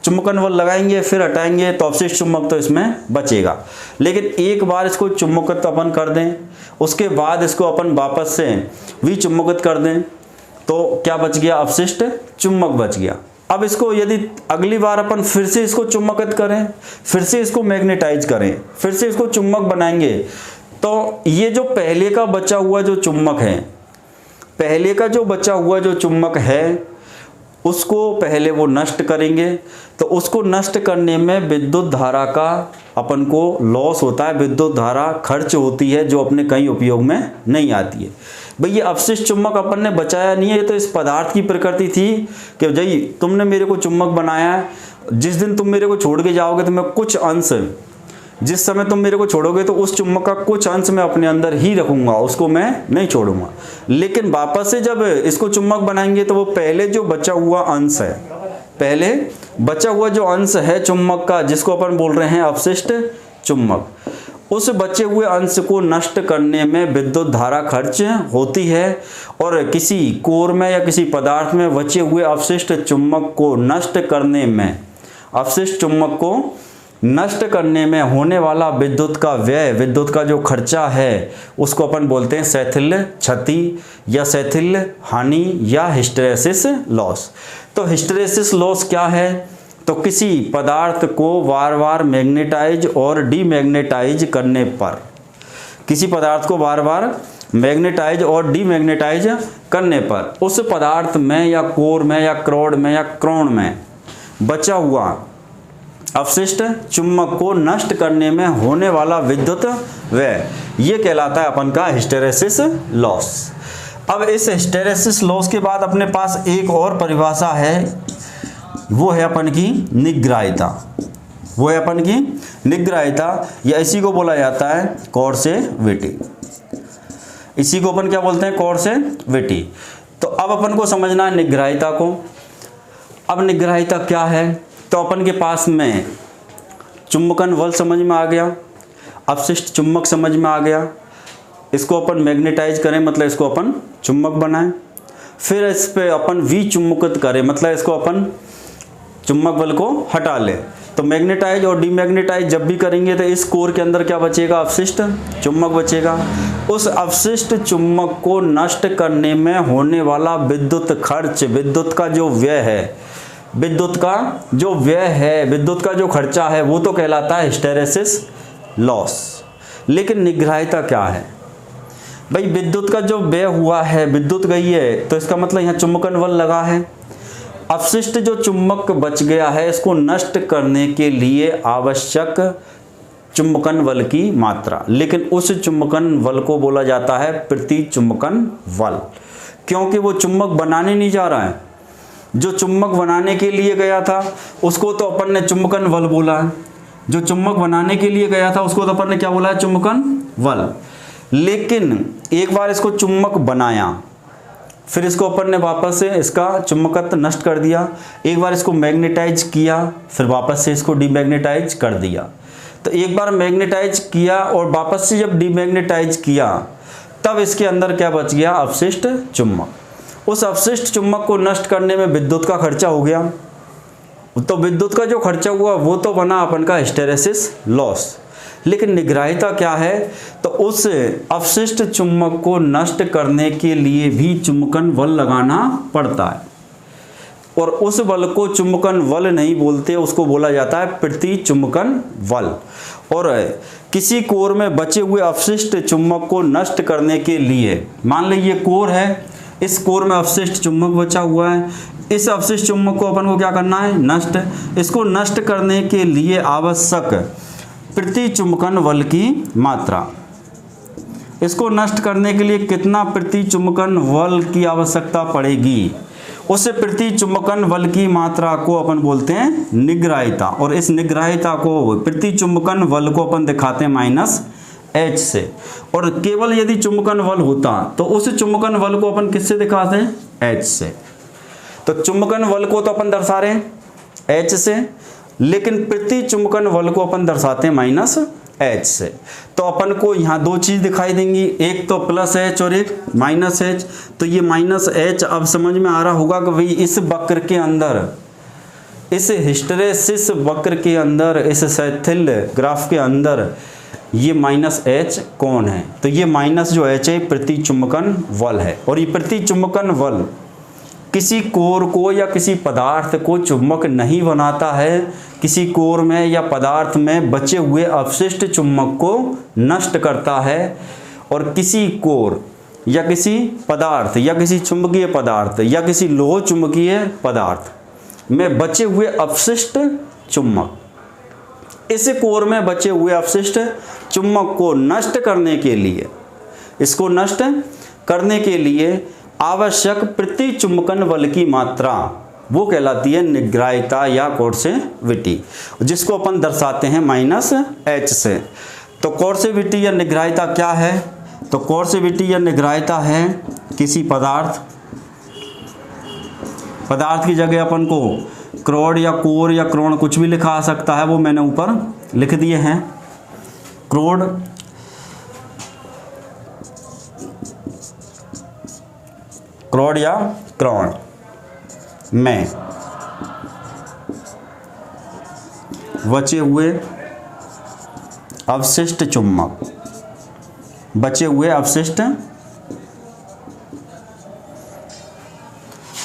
चुंबकन बल लगाएंगे फिर हटाएंगे तो अपशिष्ट चुम्बक तो इसमें बचेगा, लेकिन एक बार इसको चुम्बकित अपन कर दें, उसके बाद इसको अपन वापस से विचुम्बकित कर दें तो क्या बच गया? अपशिष्ट चुम्बक बच गया। अब इसको यदि अगली बार अपन फिर से इसको चुम्बकित करें, फिर से इसको मैग्नेटाइज करें, फिर से इसको चुम्बक बनाएंगे, तो ये जो पहले का बचा हुआ जो चुम्बक है, पहले का जो बचा हुआ जो चुम्बक है उसको पहले वो नष्ट करेंगे। तो उसको नष्ट करने में विद्युत धारा का अपन को लॉस होता है, विद्युत धारा खर्च होती है जो अपने कहीं उपयोग में नहीं आती है। भाई ये अपशिष्ट चुम्बक अपन ने बचाया नहीं है, ये तो इस पदार्थ की प्रकृति थी कि भाई तुमने मेरे को चुम्बक बनाया है, जिस दिन तुम मेरे को छोड़ के जाओगे तो मैं कुछ अंश, जिस समय तुम मेरे को छोड़ोगे तो उस चुम्बक का कुछ अंश मैं अपने अंदर ही रखूंगा, उसको मैं नहीं छोड़ूंगा। लेकिन वापस से जब इसको चुम्बक बनाएंगे तो वो पहले जो बचा हुआ अंश है, पहले बचा हुआ जो अंश है चुम्बक का, जिसको अपन बोल रहे हैं अपशिष्ट चुम्बक, उस बचे हुए अंश को नष्ट करने में विद्युत धारा खर्च होती है। और किसी कोर में या किसी पदार्थ में बचे हुए अपशिष्ट चुम्बक को नष्ट करने में, अपशिष्ट चुम्बक को नष्ट करने में होने वाला विद्युत का व्यय, विद्युत का जो खर्चा है, उसको अपन बोलते हैं शैथिल्य क्षति या शैथिल्य हानि या हिस्टैरिसीस लॉस। तो हिस्टैरिसीस लॉस क्या है? तो किसी पदार्थ को बार बार मैग्नेटाइज और डीमैग्नेटाइज करने पर, किसी पदार्थ को बार बार मैग्नेटाइज और डीमैग्नेटाइज करने पर उस पदार्थ में या कोर में या क्रोड में या क्रोण में बचा हुआ अपशिष्ट चुम्बक को नष्ट करने में होने वाला विद्युत व्यय, ये कहलाता है अपन का हिस्टैरिसीस लॉस। अब इस हिस्टैरिसीस लॉस के बाद अपने पास एक और परिभाषा है वो है अपन की निग्राहिता, वो है अपन की निग्राहिता, या इसी को बोला जाता है कॉर्सेविटी। इसी को अपन क्या बोलते हैं? कॉर्सेविटी। तो अब अपन को समझना है निग्राहिता को। अब निग्राहिता क्या है? तो अपन के पास में चुंबकन बल समझ में आ गया, अपशिष्ट चुंबक समझ में आ गया, इसको अपन मैग्नेटाइज करें मतलब इसको अपन चुंबक बनाएं, फिर इस पे अपन विचुंबकित करें मतलब इसको अपन चुंबक बल को हटा लें। तो मैग्नेटाइज और डीमैग्नेटाइज जब भी करेंगे तो इस कोर के अंदर क्या बचेगा? अपशिष्ट चुंबक बचेगा। उस अपशिष्ट चुंबक को नष्ट करने में होने वाला विद्युत खर्च, विद्युत का जो व्यय है, विद्युत का जो व्यय है, विद्युत का जो खर्चा है, वो तो कहलाता है हिस्टैरिसीस लॉस। लेकिन निग्राहिता क्या है भाई? विद्युत का जो व्यय हुआ है, विद्युत गई है, तो इसका मतलब यहाँ चुंबकन बल लगा है। अपशिष्ट जो चुंबक बच गया है, इसको नष्ट करने के लिए आवश्यक चुंबकन बल की मात्रा, लेकिन उस चुंबकन बल को बोला जाता है प्रति चुंबकन बल, क्योंकि वो चुंबक बनाने नहीं जा रहा है। जो चुंबक बनाने के लिए गया था उसको तो अपन ने चुंबकन बल बोला है, जो चुंबक बनाने के लिए गया था उसको तो अपन ने क्या बोला है? चुंबकन बल। लेकिन एक बार इसको चुंबक बनाया, फिर इसको अपन ने वापस से इसका चुंबकत्व नष्ट कर दिया, एक बार इसको मैग्नेटाइज किया, फिर वापस से इसको डीमैग्नेटाइज कर दिया। तो एक बार मैग्नेटाइज किया और वापस से जब डीमैग्नेटाइज किया, तब इसके अंदर क्या बच गया? अपशिष्ट चुंबक। उस अपशिष्ट चुंबक को नष्ट करने में विद्युत का खर्चा हो गया, तो विद्युत का जो खर्चा हुआ वो तो बना अपन का हिस्टैरिसीस लॉस। लेकिन निग्राहिता क्या है? तो उस अपशिष्ट चुंबक को नष्ट करने के लिए भी चुंबकन बल लगाना पड़ता है, और उस बल को चुंबकन बल नहीं बोलते, उसको बोला जाता है प्रति चुंबकन बल। और किसी कोर में बचे हुए अपशिष्ट चुंबक को नष्ट करने के लिए, मान लीजिए कोर है, इस कोर में अपशिष्ट चुंबक बचा हुआ है, इस अपशिष्ट चुंबक को अपन को क्या करना है? नष्ट। इसको नष्ट करने के लिए आवश्यक प्रति चुंबकन बल की मात्रा, इसको नष्ट करने के लिए कितना प्रति चुंबकन बल की आवश्यकता पड़ेगी, उस प्रति चुंबकन बल की मात्रा को अपन बोलते हैं निग्राहिता। और इस निग्राहिता को, प्रति चुंबकन बल को अपन दिखाते हैं माइनस H से। और केवल यदि चुंबकन बल होता तो उस चुंबकन बल को अपन किससे दिखाते हैं? H से। तो चुंबकन बल को तो अपन दर्शा रहे हैं H से, लेकिन प्रति चुंबकन बल को अपन दर्शाते हैं माइनस H से। तो अपन को यहाँ दो चीज दिखाई देंगी, एक तो प्लस H और एक माइनस H। तो ये माइनस H अब समझ में आ रहा होगा कि भाई इस वक्र के अंदर, इस हिस्टैरिसीस वक्र के अंदर, इस शैथिल ग्राफ के अंदर ये माइनस H कौन है? तो ये माइनस जो H है प्रति चुंबकन बल है। और ये प्रति चुंबकन बल किसी कोर को या किसी पदार्थ को चुंबक नहीं बनाता है, किसी कोर में या पदार्थ में बचे हुए अपशिष्ट चुंबक को नष्ट करता है। और किसी कोर या किसी पदार्थ या किसी चुंबकीय पदार्थ या किसी लोह चुंबकीय पदार्थ में बचे हुए अपशिष्ट चुंबक, इस कोर में बचे हुए अपशिष्ट चुंबक को नष्ट करने के लिए, इसको नष्ट करने के लिए आवश्यक प्रति चुंबकन बल की मात्रा, वो कहलाती है निग्राहिता या कॉर्सेविटी, जिसको अपन दर्शाते हैं माइनस H से। तो कॉर्सेविटी या निग्राहिता क्या है? तो कॉर्सेविटी या निग्राहिता है किसी पदार्थ की जगह अपन को क्रोड या कोर या क्रोण कुछ भी लिखा आ सकता है, वो मैंने ऊपर लिख दिए हैं। क्रोड, क्रोड या क्रोण में बचे हुए अवशिष्ट चुंबक, बचे हुए अवशिष्ट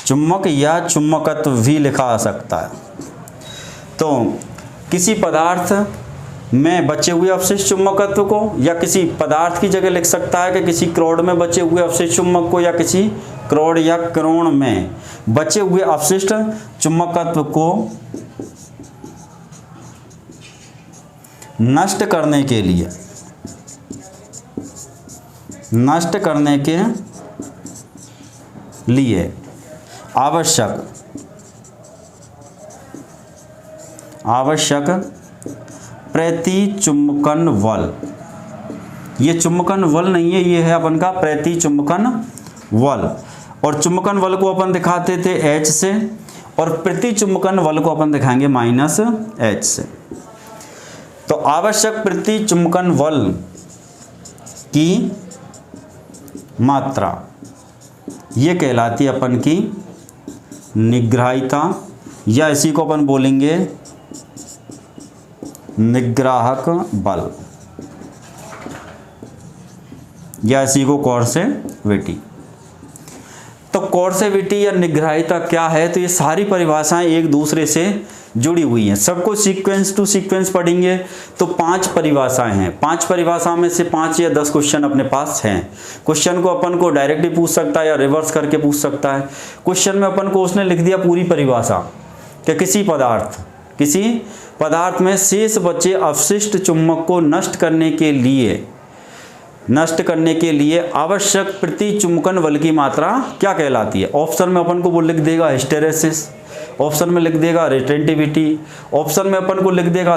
चुंबक या चुंबकत्व भी लिखा आ सकता है। तो किसी पदार्थ में बचे हुए अवशिष्ट चुंबकत्व को, या किसी पदार्थ की जगह लिख सकता है कि किसी क्रोड में बचे हुए अवशिष्ट चुंबक को, या किसी क्रोड या क्रोण में बचे हुए अवशिष्ट चुंबकत्व को नष्ट करने के लिए आवश्यक आवश्यक प्रतिचुंबकन बल। ये चुंबकन बल नहीं है, ये है अपन का प्रतिचुंबकन बल। और चुंबकन बल को अपन दिखाते थे H से, और प्रतिचुंबकन बल को अपन दिखाएंगे -H से। तो आवश्यक प्रतिचुंबकन बल की मात्रा ये कहलाती है अपन की निग्राहिता, या इसी को अपन बोलेंगे निग्राहक बल, या इसी को कोर्सेविटी। तो कोर्सेविटी या निग्राहिता क्या है, तो ये सारी परिभाषाएं एक दूसरे से जुड़ी हुई हैं। सबको सीक्वेंस टू सीक्वेंस पढ़ेंगे तो 5 परिभाषाएं हैं। 5 परिभाषा में से 5 या 10 क्वेश्चन अपने पास हैं। क्वेश्चन को अपन को डायरेक्टली पूछ सकता है या रिवर्स करके पूछ सकता है। क्वेश्चन में अपन को उसने लिख दिया पूरी परिभाषा कि किसी पदार्थ में शेष बचे अवशिष्ट चुंबक को नष्ट करने के लिए आवश्यक प्रतिचुंबकन बल की मात्रा क्या कहलाती है। ऑप्शन में अपन को वो लिख देगा हिस्टेरेसिस, ऑप्शन में लिख देगा रिटेंटिविटी, ऑप्शन में अपन को लिख देगा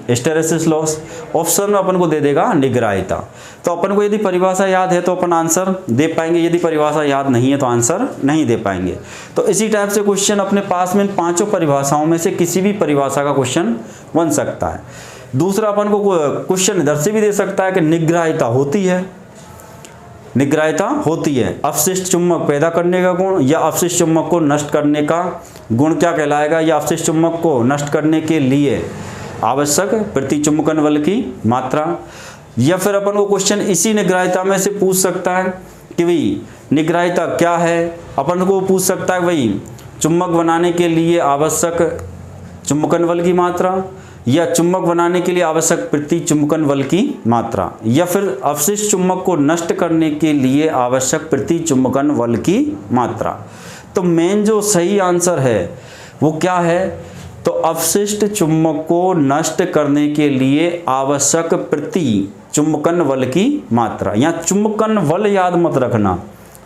हिस्टेरेसिस लॉस, ऑप्शन में अपन को दे देगा निग्राहिता। तो अपन को यदि परिभाषा याद है तो अपन आंसर दे पाएंगे, यदि परिभाषा याद नहीं है तो आंसर नहीं दे पाएंगे। तो इसी टाइप से क्वेश्चन अपने पास में 5 परिभाषाओं में से किसी भी परिभाषा का क्वेश्चन बन सकता है। दूसरा अपन को क्वेश्चन इधर से भी दे सकता है कि निग्राहिता होती है अवशिष्ट चुंबक पैदा करने का गुण, या अवशिष्ट चुंबक को नष्ट करने का गुण क्या कहलाएगा, या अवशिष्ट चुंबक को नष्ट करने के लिए आवश्यक प्रतिचुंबकन बल की मात्रा। या फिर अपन को क्वेश्चन इसी निग्राहिता में से पूछ सकता है कि भाई निग्राहिता क्या है। अपन को पूछ सकता है भाई चुंबक बनाने के लिए आवश्यक चुंबकन बल की मात्रा, या चुंबक बनाने के लिए आवश्यक प्रतिचुंबकन बल की मात्रा, या फिर अवशिष्ट चुंबक को नष्ट करने के लिए आवश्यक प्रतिचुंबकन बल की मात्रा। तो मेन जो सही आंसर है वो क्या है, तो अवशिष्ट चुंबक को नष्ट करने के लिए आवश्यक प्रतिचुंबकन बल की मात्रा। या चुंबकन बल याद मत रखना,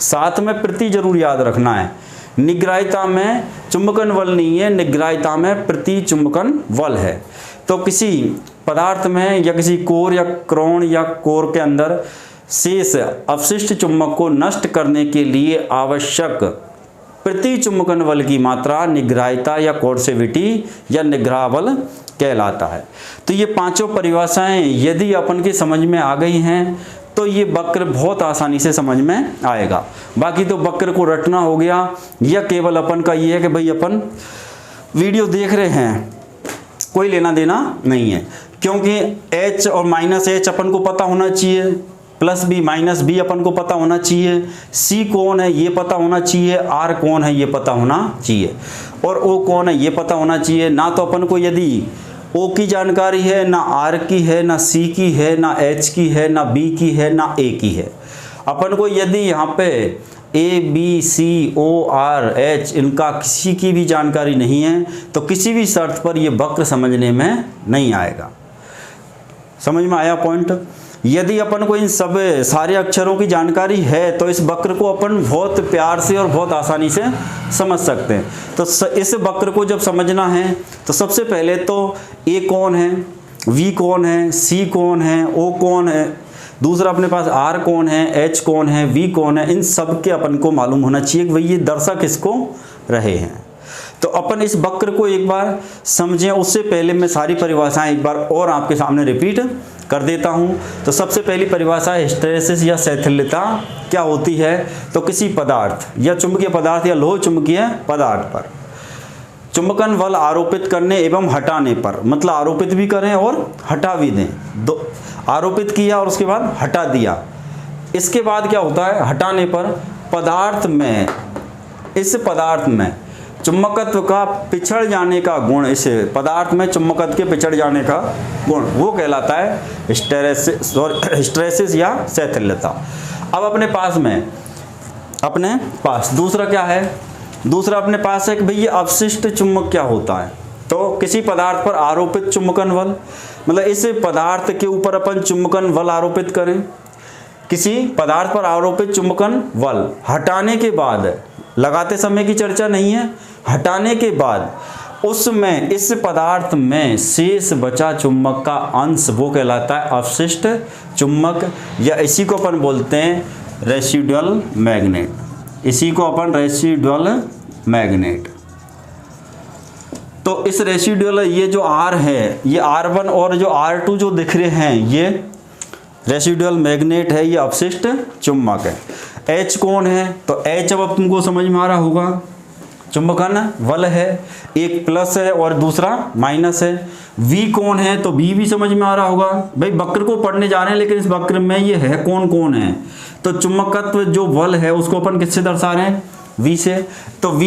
साथ में प्रति जरूर याद रखना है। निग्राहिता में चुंबकन बल नहीं है, निग्राहिता में प्रतिचुंबकन बल है। तो किसी पदार्थ में या किसी कोर या क्रोन या कोर के अंदर शेष अवशिष्ट चुंबक को नष्ट करने के लिए आवश्यक प्रतिचुंबकन बल की मात्रा निग्राहिता या कोर्सेविटी या निग्राह बल कहलाता है। तो ये 5 परिभाषाएं यदि अपन की समझ में आ गई हैं तो ये वक्र बहुत आसानी से समझ में आएगा। बाकी तो वक्र को रटना हो गया, या केवल अपन का ये है कि भाई अपन वीडियो देख रहे हैं, कोई लेना देना नहीं है। क्योंकि H और -H अपन को पता होना चाहिए, +B -B अपन को पता होना चाहिए, C कौन है ये पता होना चाहिए, R कौन है ये पता होना चाहिए, और O कौन है ये पता होना चाहिए। ना तो अपन को यदि O की जानकारी है, ना R की है, ना C की है, ना H की है, ना B की है, ना A की है। अपन को यदि यहाँ पे A, B, C, O, R, H इनका किसी की भी जानकारी नहीं है तो किसी भी शर्त पर ये वक्र समझने में नहीं आएगा। समझ में आया पॉइंट। यदि अपन को इन सब सारे अक्षरों की जानकारी है तो इस वक्र को अपन बहुत प्यार से और बहुत आसानी से समझ सकते हैं। तो इस वक्र को जब समझना है तो सबसे पहले तो A कौन है, V कौन है, C कौन है, O कौन है, दूसरा अपने पास R कौन है, H कौन है, V कौन है, इन सब के अपन को मालूम होना चाहिए कि भाई ये दर्शक किसको रहे हैं। तो अपन इस वक्र को एक बार समझें, उससे पहले मैं सारी परिभाषाएं एक बार और आपके सामने रिपीट कर देता हूं। तो सबसे पहली परिभाषा है हिस्टेरेसिस या शैथिल्यता क्या होती है। तो किसी पदार्थ या चुंबकीय पदार्थ या लोह चुंबकीय पदार्थ पर चुंबकन बल आरोपित करने एवं हटाने पर, मतलब आरोपित भी करें और हटा भी दें, दो आरोपित किया और उसके बाद हटा दिया। इसके बाद क्या होता है, हटाने पर पदार्थ में, इस पदार्थ में चुंबकत्व का पिछड़ जाने का गुण, इस पदार्थ में चुंबकत्व के पिछड़ जाने का गुण वो कहलाता है हिस्टेरेसिस या शैथिल्यता। अब अपने पास दूसरा क्या है, दूसरा अपने पास है कि भाई ये अवशिष्ट चुंबक क्या होता है। तो किसी पदार्थ पर आरोपित चुंबकन बल, मतलब इस पदार्थ के ऊपर अपन चुंबकन बल आरोपित करें, किसी पदार्थ पर आरोपित चुंबकन बल हटाने के बाद, लगाते समय की चर्चा नहीं है, हटाने के बाद उसमें इस पदार्थ में शेष बचा चुंबक का अंश वो कहलाता है अवशिष्ट चुंबक, या इसी को अपन बोलते हैं रेसिडुअल मैग्नेट। इसी को अपन रेसिडुअल मैग्नेट। तो इस रेसिडुअल, ये जो R है, ये R1 और जो R2 जो दिख रहे हैं, ये रेसिडुअल मैग्नेट है, ये अवशिष्ट चुंबक है। H कौन है? तो H अब तुमको समझ में आ रहा होगा, चुंबकन बल है, एक प्लस है और दूसरा माइनस है। V कौन है? तो V भी समझ में आ रहा होगा। भाई वक्र को पढ़ने जा रहे हैं, लेकिन इस वक्र में ये है कौन कौन है? तो चुंबकत्व जो बल है उसको अपन किससे दर्शा रहे हैं? V से। तो V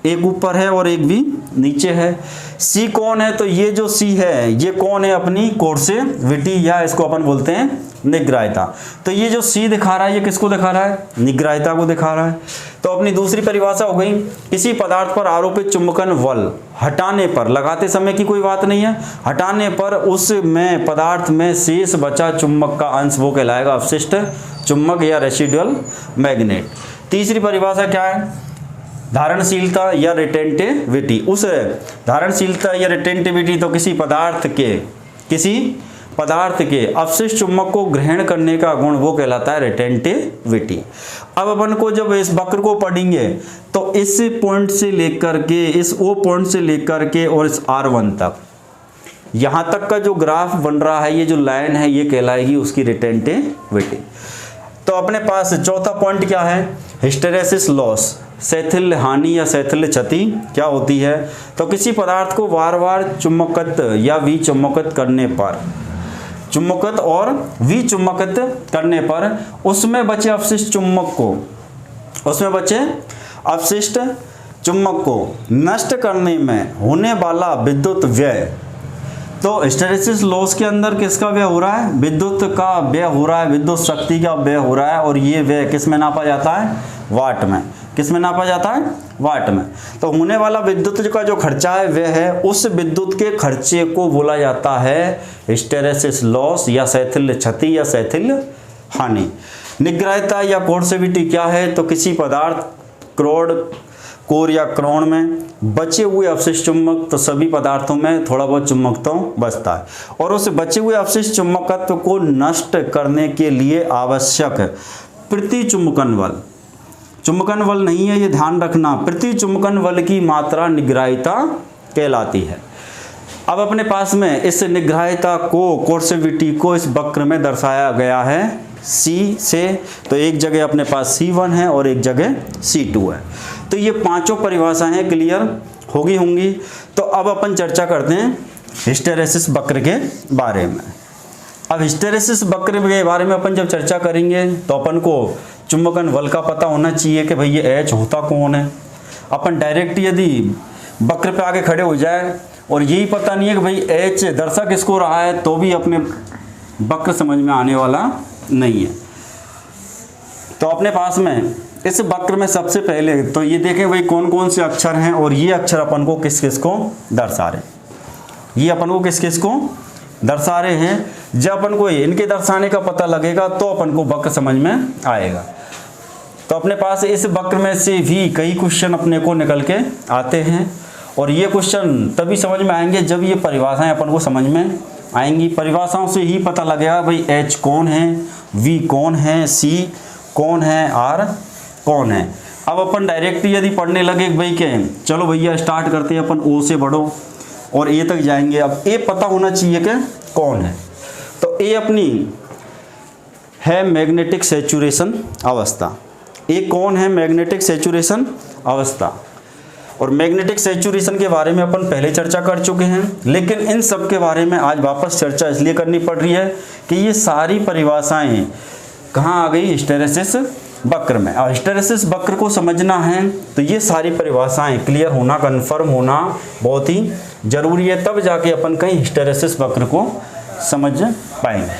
एक ऊपर है और एक V नीचे है। C कौन है? तो ये जो C है ये कौन है? अपनी कोर्सेविटी, या इसको अपन बोलते हैं निग्राहिता। तो ये जो C दिखा रहा है ये किसको दिखा रहा है? निग्राहिता को दिखा रहा है। तो अपनी दूसरी परिभाषा हो गई, किसी पदार्थ पर आरोपित चुंबकन बल हटाने पर, लगाते समय की कोई बात नहीं है, हटाने पर उसमें पदार्थ में शेष बचा चुंबक का अंश वो कहलाएगा अवशिष्ट चुंबक या रेसिडुअल मैग्नेट। तीसरी परिभाषा क्या है? धारणशीलता या रिटेंटिविटी। उस धारणशीलता या रिटेंटिविटी तो किसी पदार्थ के अवशिष्ट चुंबक को ग्रहण करने का गुण वो कहलाता है रिटेंटिविटी। अब अपन को जब इस वक्र को पढ़ेंगे तो इस पॉइंट से लेकर के, इस O पॉइंट से लेकर के और इस R1 तक, यहाँ तक का जो ग्राफ बन रहा है, ये जो लाइन है ये कहलाएगी उसकी रिटेंटिविटी। तो अपने पास चौथा पॉइंट क्या है? हिस्टेरेसिस लॉस, शैथिल्य हानि या शैथिल्य क्षति क्या होती है? तो किसी पदार्थ को बार बार चुंबकित या विचुंबकित करने पर, चुंबकित और विचुंबकित करने पर उसमें बचे अवशिष्ट चुंबक को नष्ट करने में होने वाला विद्युत व्यय। तो हिस्टेरेसिस लॉस के अंदर किसका व्यय हो रहा है? विद्युत का व्यय हो रहा है, विद्युत शक्ति का व्यय हो रहा है, और ये व्यय किस में नापा जाता है? वाट में। किस में नापा जाता है? वाट में। तो होने वाला विद्युत का जो खर्चा है वह है, उस विद्युत के खर्चे को बोला जाता है हिस्टेरेसिस लॉस या शैथिल्य क्षति या शैथिल्य हानि। निग्राहिता या कोर्सेविटी क्या है? तो किसी पदार्थ कोर या क्रोण में बचे हुए अवशिष्ट चुंबक, तो सभी पदार्थों में थोड़ा बहुत चुंबकत्व बचता है, और उस बचे हुए अवशिष्ट चुंबकत्व को नष्ट करने के लिए आवश्यक प्रति चुंबकन बल, चुंबकन बल नहीं है ये ध्यान रखना, प्रति चुंबकन बल की मात्रा निग्राहिता कहलाती है। अब अपने पास में इस निग्राहिता को, कोर्सेविटी को इस वक्र में दर्शाया गया है C से। तो एक जगह अपने पास C1 है और एक जगह C2 है। तो ये पांचों परिभाषाएं क्लियर होंगी। तो अब अपन चर्चा करते हैं हिस्टेरेसिस वक्र के बारे में। अब हिस्टेरेसिस वक्र के बारे में अपन जब चर्चा करेंगे तो अपन को चुंबकन बल का पता होना चाहिए कि भाई ये H होता कौन है। अपन डायरेक्ट यदि वक्र पे आगे खड़े हो जाए और यही पता नहीं है कि भाई H दर्शा किसको रहा है, तो भी अपने वक्र समझ में आने वाला नहीं है। तो अपने पास में इस वक्र में सबसे पहले तो ये देखें भाई कौन कौन से अक्षर हैं, और ये अक्षर अपन को किस किस को दर्शा रहे हैं, ये अपन को किस किस को दर्शा रहे हैं। जब अपन को इनके दर्शाने का पता लगेगा तो अपन को वक्र समझ में आएगा। तो अपने पास इस वक्र में से भी कई क्वेश्चन अपने को निकल के आते हैं, और ये क्वेश्चन तभी समझ में आएंगे जब ये परिभाषाएं अपन को समझ में आएंगी। परिभाषाओं से ही पता लगेगा भाई H कौन है, V कौन है, C कौन है, R कौन है। अब अपन डायरेक्ट यदि पढ़ने लगे भाई के चलो भैया स्टार्ट करते हैं, अपन O से बढ़ो और A तक जाएंगे। अब A पता होना चाहिए कि कौन है। तो A अपनी है मैग्नेटिक सैचुरेशन अवस्था। A कौन है? मैग्नेटिक सैचुरेशन अवस्था। और मैग्नेटिक सैचुरेशन के बारे में अपन पहले चर्चा कर चुके हैं, लेकिन इन सब के बारे में आज वापस चर्चा इसलिए करनी पड़ रही है कि ये सारी परिभाषाएं कहाँ आ गई? हिस्टेरेसिस वक्र में। और हिस्टेरेसिस वक्र को समझना है तो ये सारी परिभाषाएं क्लियर होना, कन्फर्म होना बहुत ही जरूरी है, तब जाके अपन कहीं हिस्टेरेसिस वक्र को समझ पाएंगे।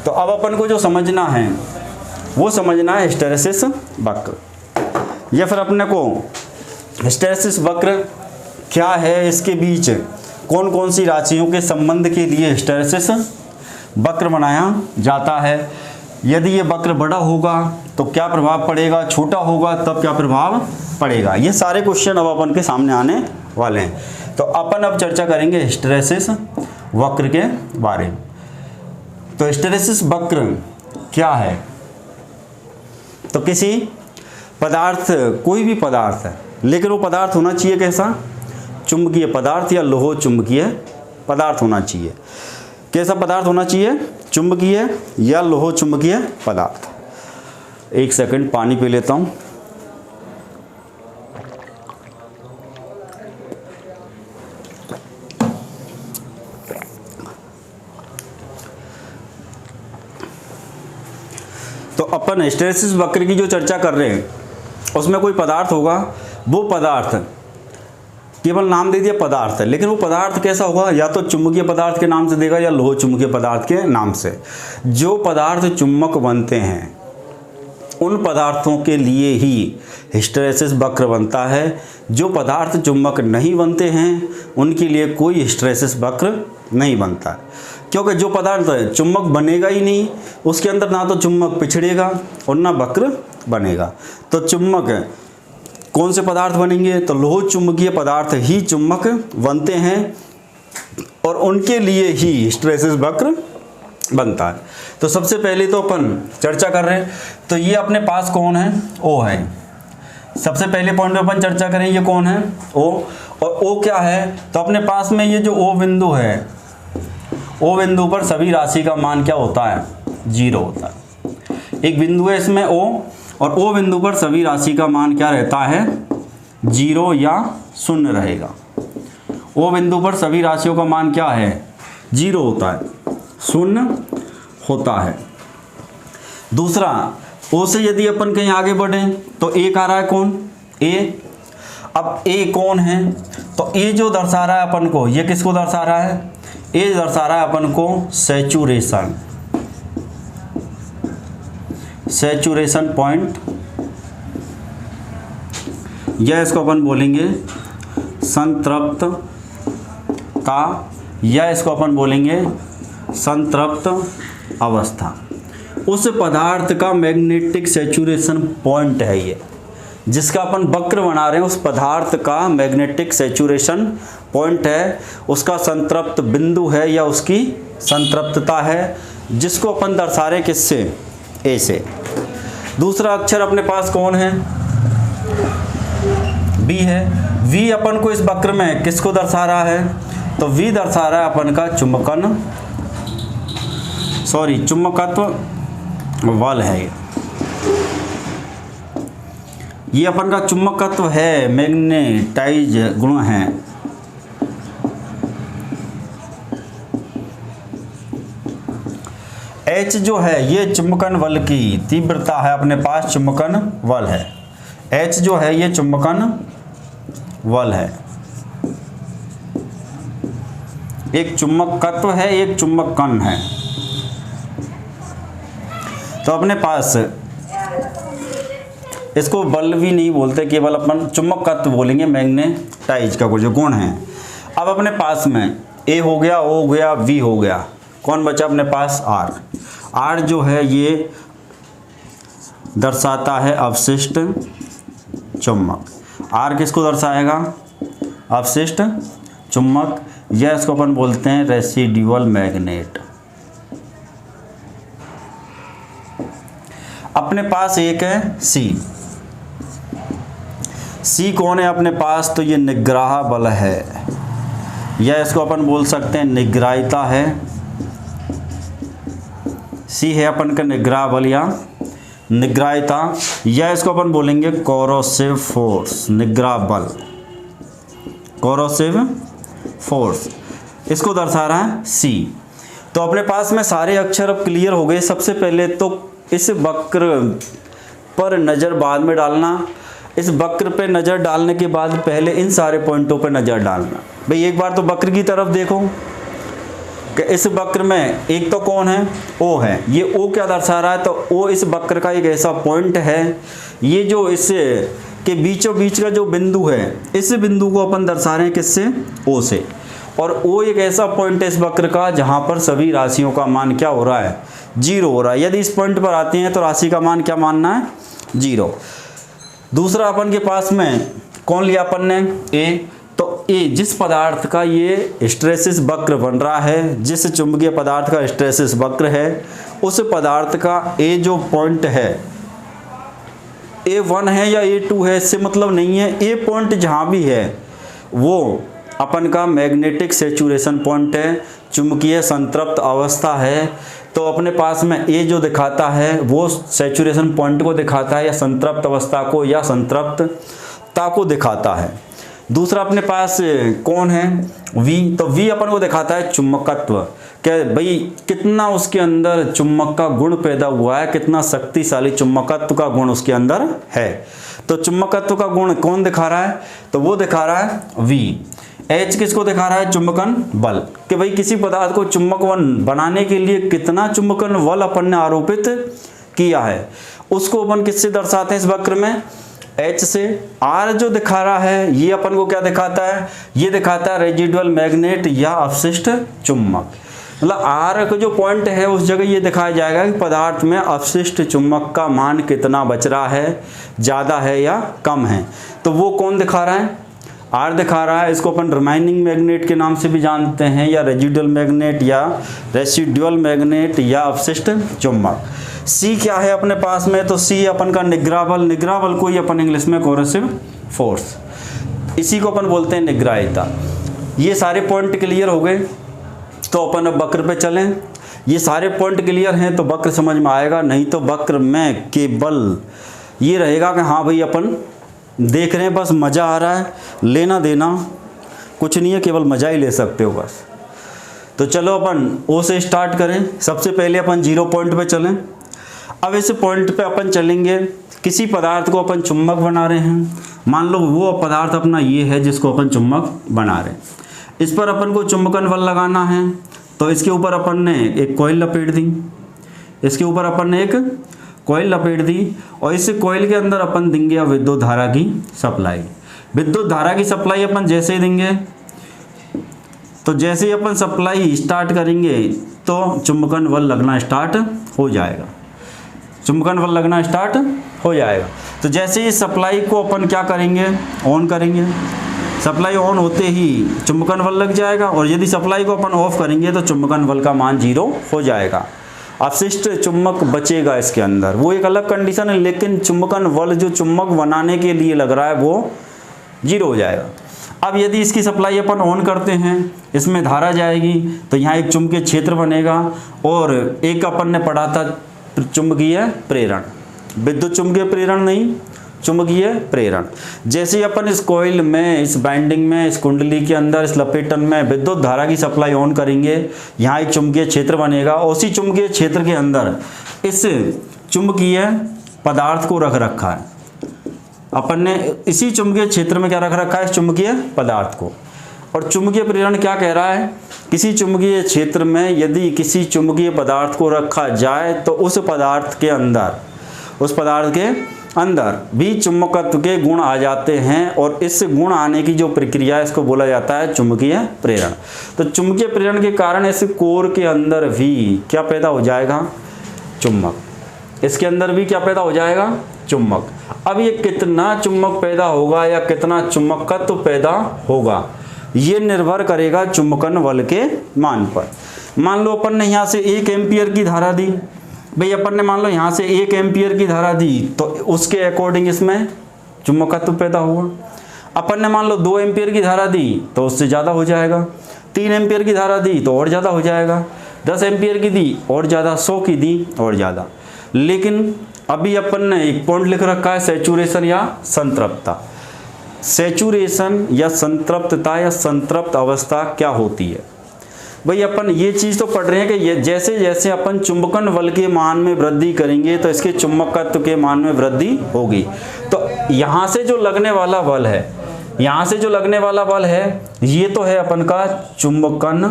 तो अब अपन को जो समझना है वो समझना है हिस्टेरेसिस वक्र, या फिर अपने को हिस्टेरेसिस वक्र क्या है, इसके बीच कौन कौन सी राशियों के संबंध के लिए हिस्टेरेसिस वक्र बनाया जाता है। यदि ये वक्र बड़ा होगा तो क्या प्रभाव पड़ेगा, छोटा होगा तब क्या प्रभाव पड़ेगा। ये सारे क्वेश्चन अब अपन के सामने आने वाले हैं। तो अपन अब चर्चा करेंगे हिस्टैरिसीस वक्र के बारे में। तो हिस्टैरिसीस वक्र क्या है? तो किसी पदार्थ, कोई भी पदार्थ है, लेकिन वो पदार्थ होना चाहिए कैसा? चुंबकीय पदार्थ या लोह चुंबकीय पदार्थ होना चाहिए। कैसा पदार्थ होना चाहिए? चुंबकीय या लोह चुंबकीय पदार्थ। एक सेकंड पानी पी लेता हूँ। तो अपन हिस्टैरिसीस वक्र की जो चर्चा कर रहे हैं उसमें कोई पदार्थ होगा, वो पदार्थ केवल नाम दे दिया पदार्थ है, लेकिन वो पदार्थ कैसा होगा? या तो चुंबकीय पदार्थ के नाम से देगा या लोह चुंबकीय पदार्थ के नाम से। जो पदार्थ चुंबक बनते हैं उन पदार्थों के लिए ही हिस्टैरिसीस वक्र बनता है। जो पदार्थ चुंबक नहीं बनते हैं उनके लिए कोई हिस्टैरिसीस वक्र नहीं बनता है, क्योंकि जो पदार्थ चुंबक बनेगा ही नहीं उसके अंदर ना तो चुंबक पिछड़ेगा और ना वक्र बनेगा। तो चुंबक कौन से पदार्थ बनेंगे? तो लोह चुंबकीय पदार्थ ही चुंबक बनते हैं और उनके लिए ही हिस्टैरिसीस वक्र बनता है। तो सबसे पहले तो अपन चर्चा कर रहे हैं, तो ये अपने पास कौन है? O है। सबसे पहले पॉइंट में अपन चर्चा करें, ये कौन है? O। और O क्या है? तो अपने पास में ये जो O बिंदु है, O बिंदु पर सभी राशि का मान क्या होता है? 0 होता है। एक बिंदु है इसमें O, और O बिंदु पर सभी राशि का मान क्या रहता है? 0 या 0 रहेगा। O बिंदु पर सभी राशियों का मान क्या है? 0 होता है, 0 होता है। दूसरा, O से यदि अपन कहीं आगे बढ़ें तो एक आ रहा है कौन? A। अब A कौन है? तो A जो दर्शा रहा है अपन को, ये किसको दर्शा रहा है? A दर्शा रहा है अपन को सैचुरेशन, सैचुरेशन पॉइंट, या इसको अपन बोलेंगे संतृप्तता, या इसको अपन बोलेंगे संतृप्त अवस्था। उस पदार्थ का मैग्नेटिक सैचुरेशन पॉइंट है ये, जिसका अपन वक्र बना रहे हैं। उस पदार्थ का मैग्नेटिक सैचुरेशन पॉइंट है, उसका संतृप्त बिंदु है या उसकी संतृप्तता है, जिसको अपन दर्शा रहे हैं किससे? A से। दूसरा अक्षर अपने पास कौन है? V है। V अपन को इस वक्र में किसको दर्शा रहा है? तो V दर्शा रहा है अपन का चुंबकत्व बल है। ये अपन का चुंबकत्व है, मैग्नेटाइज गुण है। H जो है ये चुंबकन बल की तीव्रता है, अपने पास चुंबकन बल है। H जो है ये चुंबकन बल है। एक चुंबकत्व है, एक चुंबकन है। तो अपने पास इसको बल भी नहीं बोलते, केवल अपन चुंबकत्व बोलेंगे, मैग्नेटाइज का जो गुण है। अब अपने पास में A हो गया, O हो गया, V हो गया, कौन बचा अपने पास? R। R जो है ये दर्शाता है अवशिष्ट चुंबक। R किसको दर्शाएगा? अवशिष्ट चुंबक, या इसको अपन बोलते हैं रेसिडुअल मैग्नेट। अपने पास एक है C। C कौन है अपने पास? तो ये निग्राह बल है, या इसको अपन बोल सकते हैं निग्राहिता है। C है अपन का निग्राह बल या निग्राहिता, या इसको अपन बोलेंगे कोरोसिव फोर्स, निग्राह बल, कोरोसिव फोर्स, इसको दर्शा रहा है C। तो अपने पास में सारे अक्षर अब क्लियर हो गए। सबसे पहले तो इस वक्र पर नज़र बाद में डालना, इस वक्र पे नज़र डालने के बाद पहले इन सारे पॉइंटों पर नज़र डालना। भाई एक बार तो वक्र की तरफ देखो कि इस वक्र में एक तो कौन है? O है। ये O क्या दर्शा रहा है? तो O इस वक्र का एक ऐसा पॉइंट है, ये जो इस के बीचों बीच का जो बिंदु है, इस बिंदु को अपन दर्शा रहे हैं किससे? O से। और O एक ऐसा पॉइंट है इस वक्र का जहाँ पर सभी राशियों का मान क्या हो रहा है? 0 हो रहा है। यदि इस पॉइंट पर आते हैं तो राशि का मान क्या मानना है? 0। दूसरा अपन के पास में कौन लिया अपन ने? A। तो ए जिस पदार्थ का ये हिस्टैरिसीस वक्र बन रहा है, जिस चुंबकीय पदार्थ का हिस्टैरिसीस वक्र है, उस पदार्थ का ए जो पॉइंट है, A1 है या A2 है इससे मतलब नहीं है, ए पॉइंट जहाँ भी है वो अपन का मैग्नेटिक सैचुरेशन पॉइंट है, चुंबकीय संतृप्त अवस्था है। तो अपने पास में ए जो दिखाता है वो सैचुरेशन पॉइंट को दिखाता है या संतृप्त अवस्था को या संतृप्तता को दिखाता है। दूसरा अपने पास कौन है, V, तो V अपन को दिखाता है चुंबकत्व, क्या भाई कितना उसके अंदर चुंबक का गुण पैदा हुआ है, कितना शक्तिशाली चुंबकत्व का गुण उसके अंदर है। तो चुंबकत्व का गुण कौन दिखा रहा है, तो वो दिखा रहा है V। H किसको दिखा रहा है, चुंबकन बल, कि भाई किसी पदार्थ को चुंबकवन बनाने के लिए कितना चुंबकन बल अपन ने आरोपित किया है, उसको अपन किससे दर्शाते हैं इस वक्र में, H से। R जो दिखा रहा है ये अपन को क्या दिखाता है, ये दिखाता है रेजिडुअल मैग्नेट या अवशिष्ट चुंबक। मतलब R का जो पॉइंट है उस जगह ये दिखाया जाएगा कि पदार्थ में अवशिष्ट चुंबक का मान कितना बच रहा है, ज़्यादा है या कम है। तो वो कौन दिखा रहा है, R दिखा रहा है। इसको अपन रिमाइनिंग मैग्नेट के नाम से भी जानते हैं, या रेजिडुअल मैग्नेट या रेसिडुअल मैग्नेट या अवशिष्ट चुंबक। C क्या है अपने पास में, तो C अपन का निग्रा बल, निग्रा बल को ही अपन इंग्लिश में कोरेसिव फोर्स, इसी को अपन बोलते हैं निग्रायिता। ये सारे पॉइंट क्लियर हो गए, तो अपन अब वक्र पे चलें। ये सारे पॉइंट क्लियर हैं तो वक्र समझ में आएगा, नहीं तो वक्र में केवल ये रहेगा कि हाँ भाई अपन देख रहे हैं, बस मज़ा आ रहा है, लेना देना कुछ नहीं है, केवल मज़ा ही ले सकते हो बस। तो चलो अपन O से स्टार्ट करें। सबसे पहले अपन 0 पॉइंट पे चलें। अब इस पॉइंट पे अपन चलेंगे, किसी पदार्थ को अपन चुंबक बना रहे हैं, मान लो वो पदार्थ अपना ये है जिसको अपन चुंबक बना रहे हैं। इस पर अपन को चुंबकन बल लगाना है, तो इसके ऊपर अपन ने एक कॉइल लपेट दी, इसके ऊपर अपन ने एक कॉइल लपेट दी, और इस कॉइल के अंदर अपन देंगे विद्युत धारा की सप्लाई। विद्युत धारा की सप्लाई अपन जैसे ही देंगे, तो जैसे ही अपन सप्लाई स्टार्ट करेंगे तो चुंबकन बल लगना स्टार्ट हो जाएगा, चुंबकन बल लगना स्टार्ट हो जाएगा। तो जैसे ही सप्लाई को अपन क्या करेंगे, ऑन करेंगे, सप्लाई ऑन होते ही चुंबकन बल लग जाएगा, और यदि सप्लाई को अपन ऑफ करेंगे तो चुंबकन बल का मान 0 हो जाएगा। अवशिष्ट चुंबक बचेगा इसके अंदर, वो एक अलग कंडीशन है, लेकिन चुंबकन बल जो चुंबक बनाने के लिए लग रहा है वो 0 हो जाएगा। अब यदि इसकी सप्लाई अपन ऑन करते हैं, इसमें धारा जाएगी, तो यहाँ एक चुंबकीय क्षेत्र बनेगा, और एक अपन ने पढ़ा था चुंबकीय प्रेरण, विद्युत चुंबकीय प्रेरण नहीं, चुंबकीय प्रेरण। जैसे ही अपन इस कॉइल में, इस बाइंडिंग में, इस कुंडली के अंदर, इस लपेटन में विद्युत धारा की सप्लाई ऑन करेंगे, यहाँ एक चुंबकीय क्षेत्र बनेगा, उसी चुंबकीय क्षेत्र के अंदर इस चुंबकीय पदार्थ को रख रखा है अपन ने, इसी चुंबकीय क्षेत्र में क्या रख रखा है, इस चुंबकीय पदार्थ को। और चुंबकीय प्रेरण क्या कह रहा है, किसी चुंबकीय क्षेत्र में यदि किसी चुंबकीय पदार्थ को रखा जाए तो उस पदार्थ के अंदर, उस पदार्थ के अंदर भी चुंबकत्व के गुण आ जाते हैं, और इस गुण आने की जो प्रक्रिया है इसको बोला जाता है चुंबकीय प्रेरण। तो चुंबकीय प्रेरण के कारण इस कोर के अंदर भी क्या पैदा हो जाएगा, चुंबक। इसके अंदर भी क्या पैदा हो जाएगा, चुंबक। अब ये कितना चुंबक पैदा होगा या कितना चुंबकत्व पैदा होगा, ये निर्भर करेगा चुंबकन बल के मान पर। मान लो अपन ने यहाँ से 1 एम्पियर की धारा दी, भाई अपन ने मान लो यहाँ से 1 एम्पियर की धारा दी, तो उसके अकॉर्डिंग इसमें चुंबकत्व पैदा हुआ। अपन ने मान लो 2 एम्पियर की धारा दी तो उससे ज़्यादा हो जाएगा, 3 एम्पियर की धारा दी तो और ज़्यादा हो जाएगा, 10 एम्पियर की दी और ज़्यादा, 100 की दी और ज़्यादा। लेकिन अभी अपन ने एक पॉइंट लिख रखा है, सैचुरेशन या संतृप्तता। सैचुरेशन या संतृप्तता या संतृप्त अवस्था क्या होती है, भाई अपन ये चीज़ तो पढ़ रहे हैं कि ये जैसे जैसे अपन चुंबकन बल के मान में वृद्धि करेंगे तो इसके चुंबकत्व के मान में वृद्धि होगी। तो यहाँ से जो लगने वाला बल है, यहाँ से जो लगने वाला बल है, ये तो है अपन का चुंबकन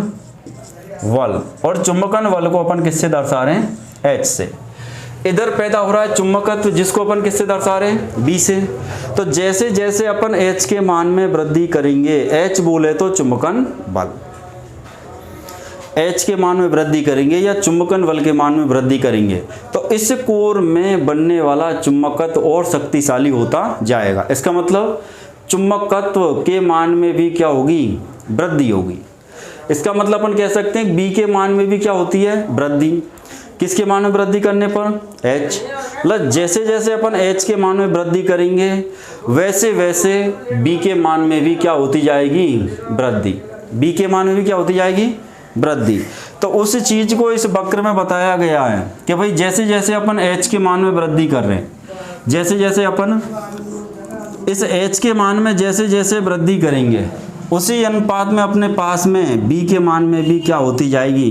बल, और चुंबकन बल को अपन किससे दर्शा रहे हैं, H से। इधर पैदा हो रहा है चुंबकत्व, जिसको अपन किससे दर्शा रहे हैं, B से। तो जैसे जैसे अपन H के मान में वृद्धि करेंगे, H बोले तो चुंबकन बल, H के मान में वृद्धि करेंगे या चुंबकन बल के मान में वृद्धि करेंगे, तो इस कोर में बनने वाला चुंबकत्व और शक्तिशाली होता जाएगा। इसका मतलब चुंबकत्व के मान में भी क्या होगी, वृद्धि होगी। इसका मतलब अपन कह सकते हैं बी के मान में भी क्या होती है, वृद्धि। किसके मान में वृद्धि करने पर, H। मतलब जैसे जैसे अपन H के मान में वृद्धि करेंगे वैसे वैसे B के मान में भी क्या होती जाएगी, वृद्धि। B के मान में भी क्या होती जाएगी, वृद्धि। तो उस चीज को इस वक्र में बताया गया है कि भाई जैसे जैसे अपन H के मान में वृद्धि कर रहे हैं, जैसे जैसे अपन इस H के मान में जैसे जैसे वृद्धि करेंगे उसी अनुपात में अपने पास में B के मान में भी क्या होती जाएगी,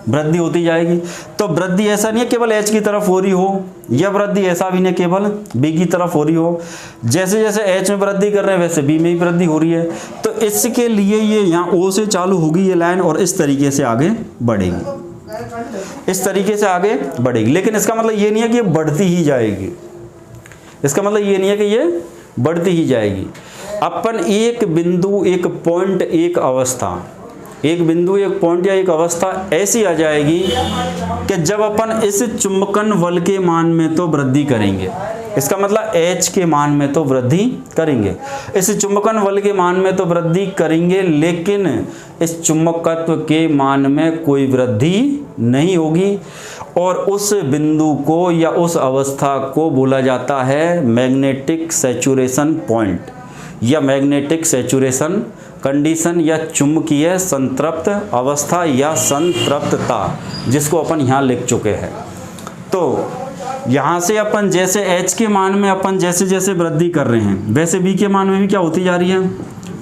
वृद्धि होती जाएगी। तो वृद्धि ऐसा नहीं है केवल H की तरफ हो रही हो, या वृद्धि ऐसा भी नहीं केवल B की तरफ हो रही हो। जैसे जैसे H में वृद्धि कर रहे हैं वैसे B में भी वृद्धि हो रही है। तो इसके लिए ये यहाँ O से चालू होगी ये लाइन और इस तरीके से आगे बढ़ेगी, इस तरीके से आगे बढ़ेगी। लेकिन इसका मतलब ये नहीं है कि ये बढ़ती ही जाएगी, इसका मतलब ये नहीं है कि ये बढ़ती ही जाएगी। अपन एक बिंदु, एक पॉइंट, एक अवस्था, एक बिंदु, एक पॉइंट या एक अवस्था ऐसी आ जाएगी कि जब अपन इस चुंबकन बल के मान में तो वृद्धि करेंगे, इसका मतलब H के मान में तो वृद्धि करेंगे, इस चुंबकन बल के मान में तो वृद्धि करेंगे, लेकिन इस चुंबकत्व के मान में कोई वृद्धि नहीं होगी। और उस बिंदु को या उस अवस्था को बोला जाता है मैग्नेटिक सैचुरेशन पॉइंट या मैग्नेटिक सैचुरेशन कंडीशन या चुंबकीय संतृप्त अवस्था या संतृप्तता, जिसको अपन यहाँ लिख चुके हैं। तो यहाँ से अपन जैसे H के मान में अपन जैसे जैसे वृद्धि कर रहे हैं वैसे B के मान में भी क्या होती जा रही है,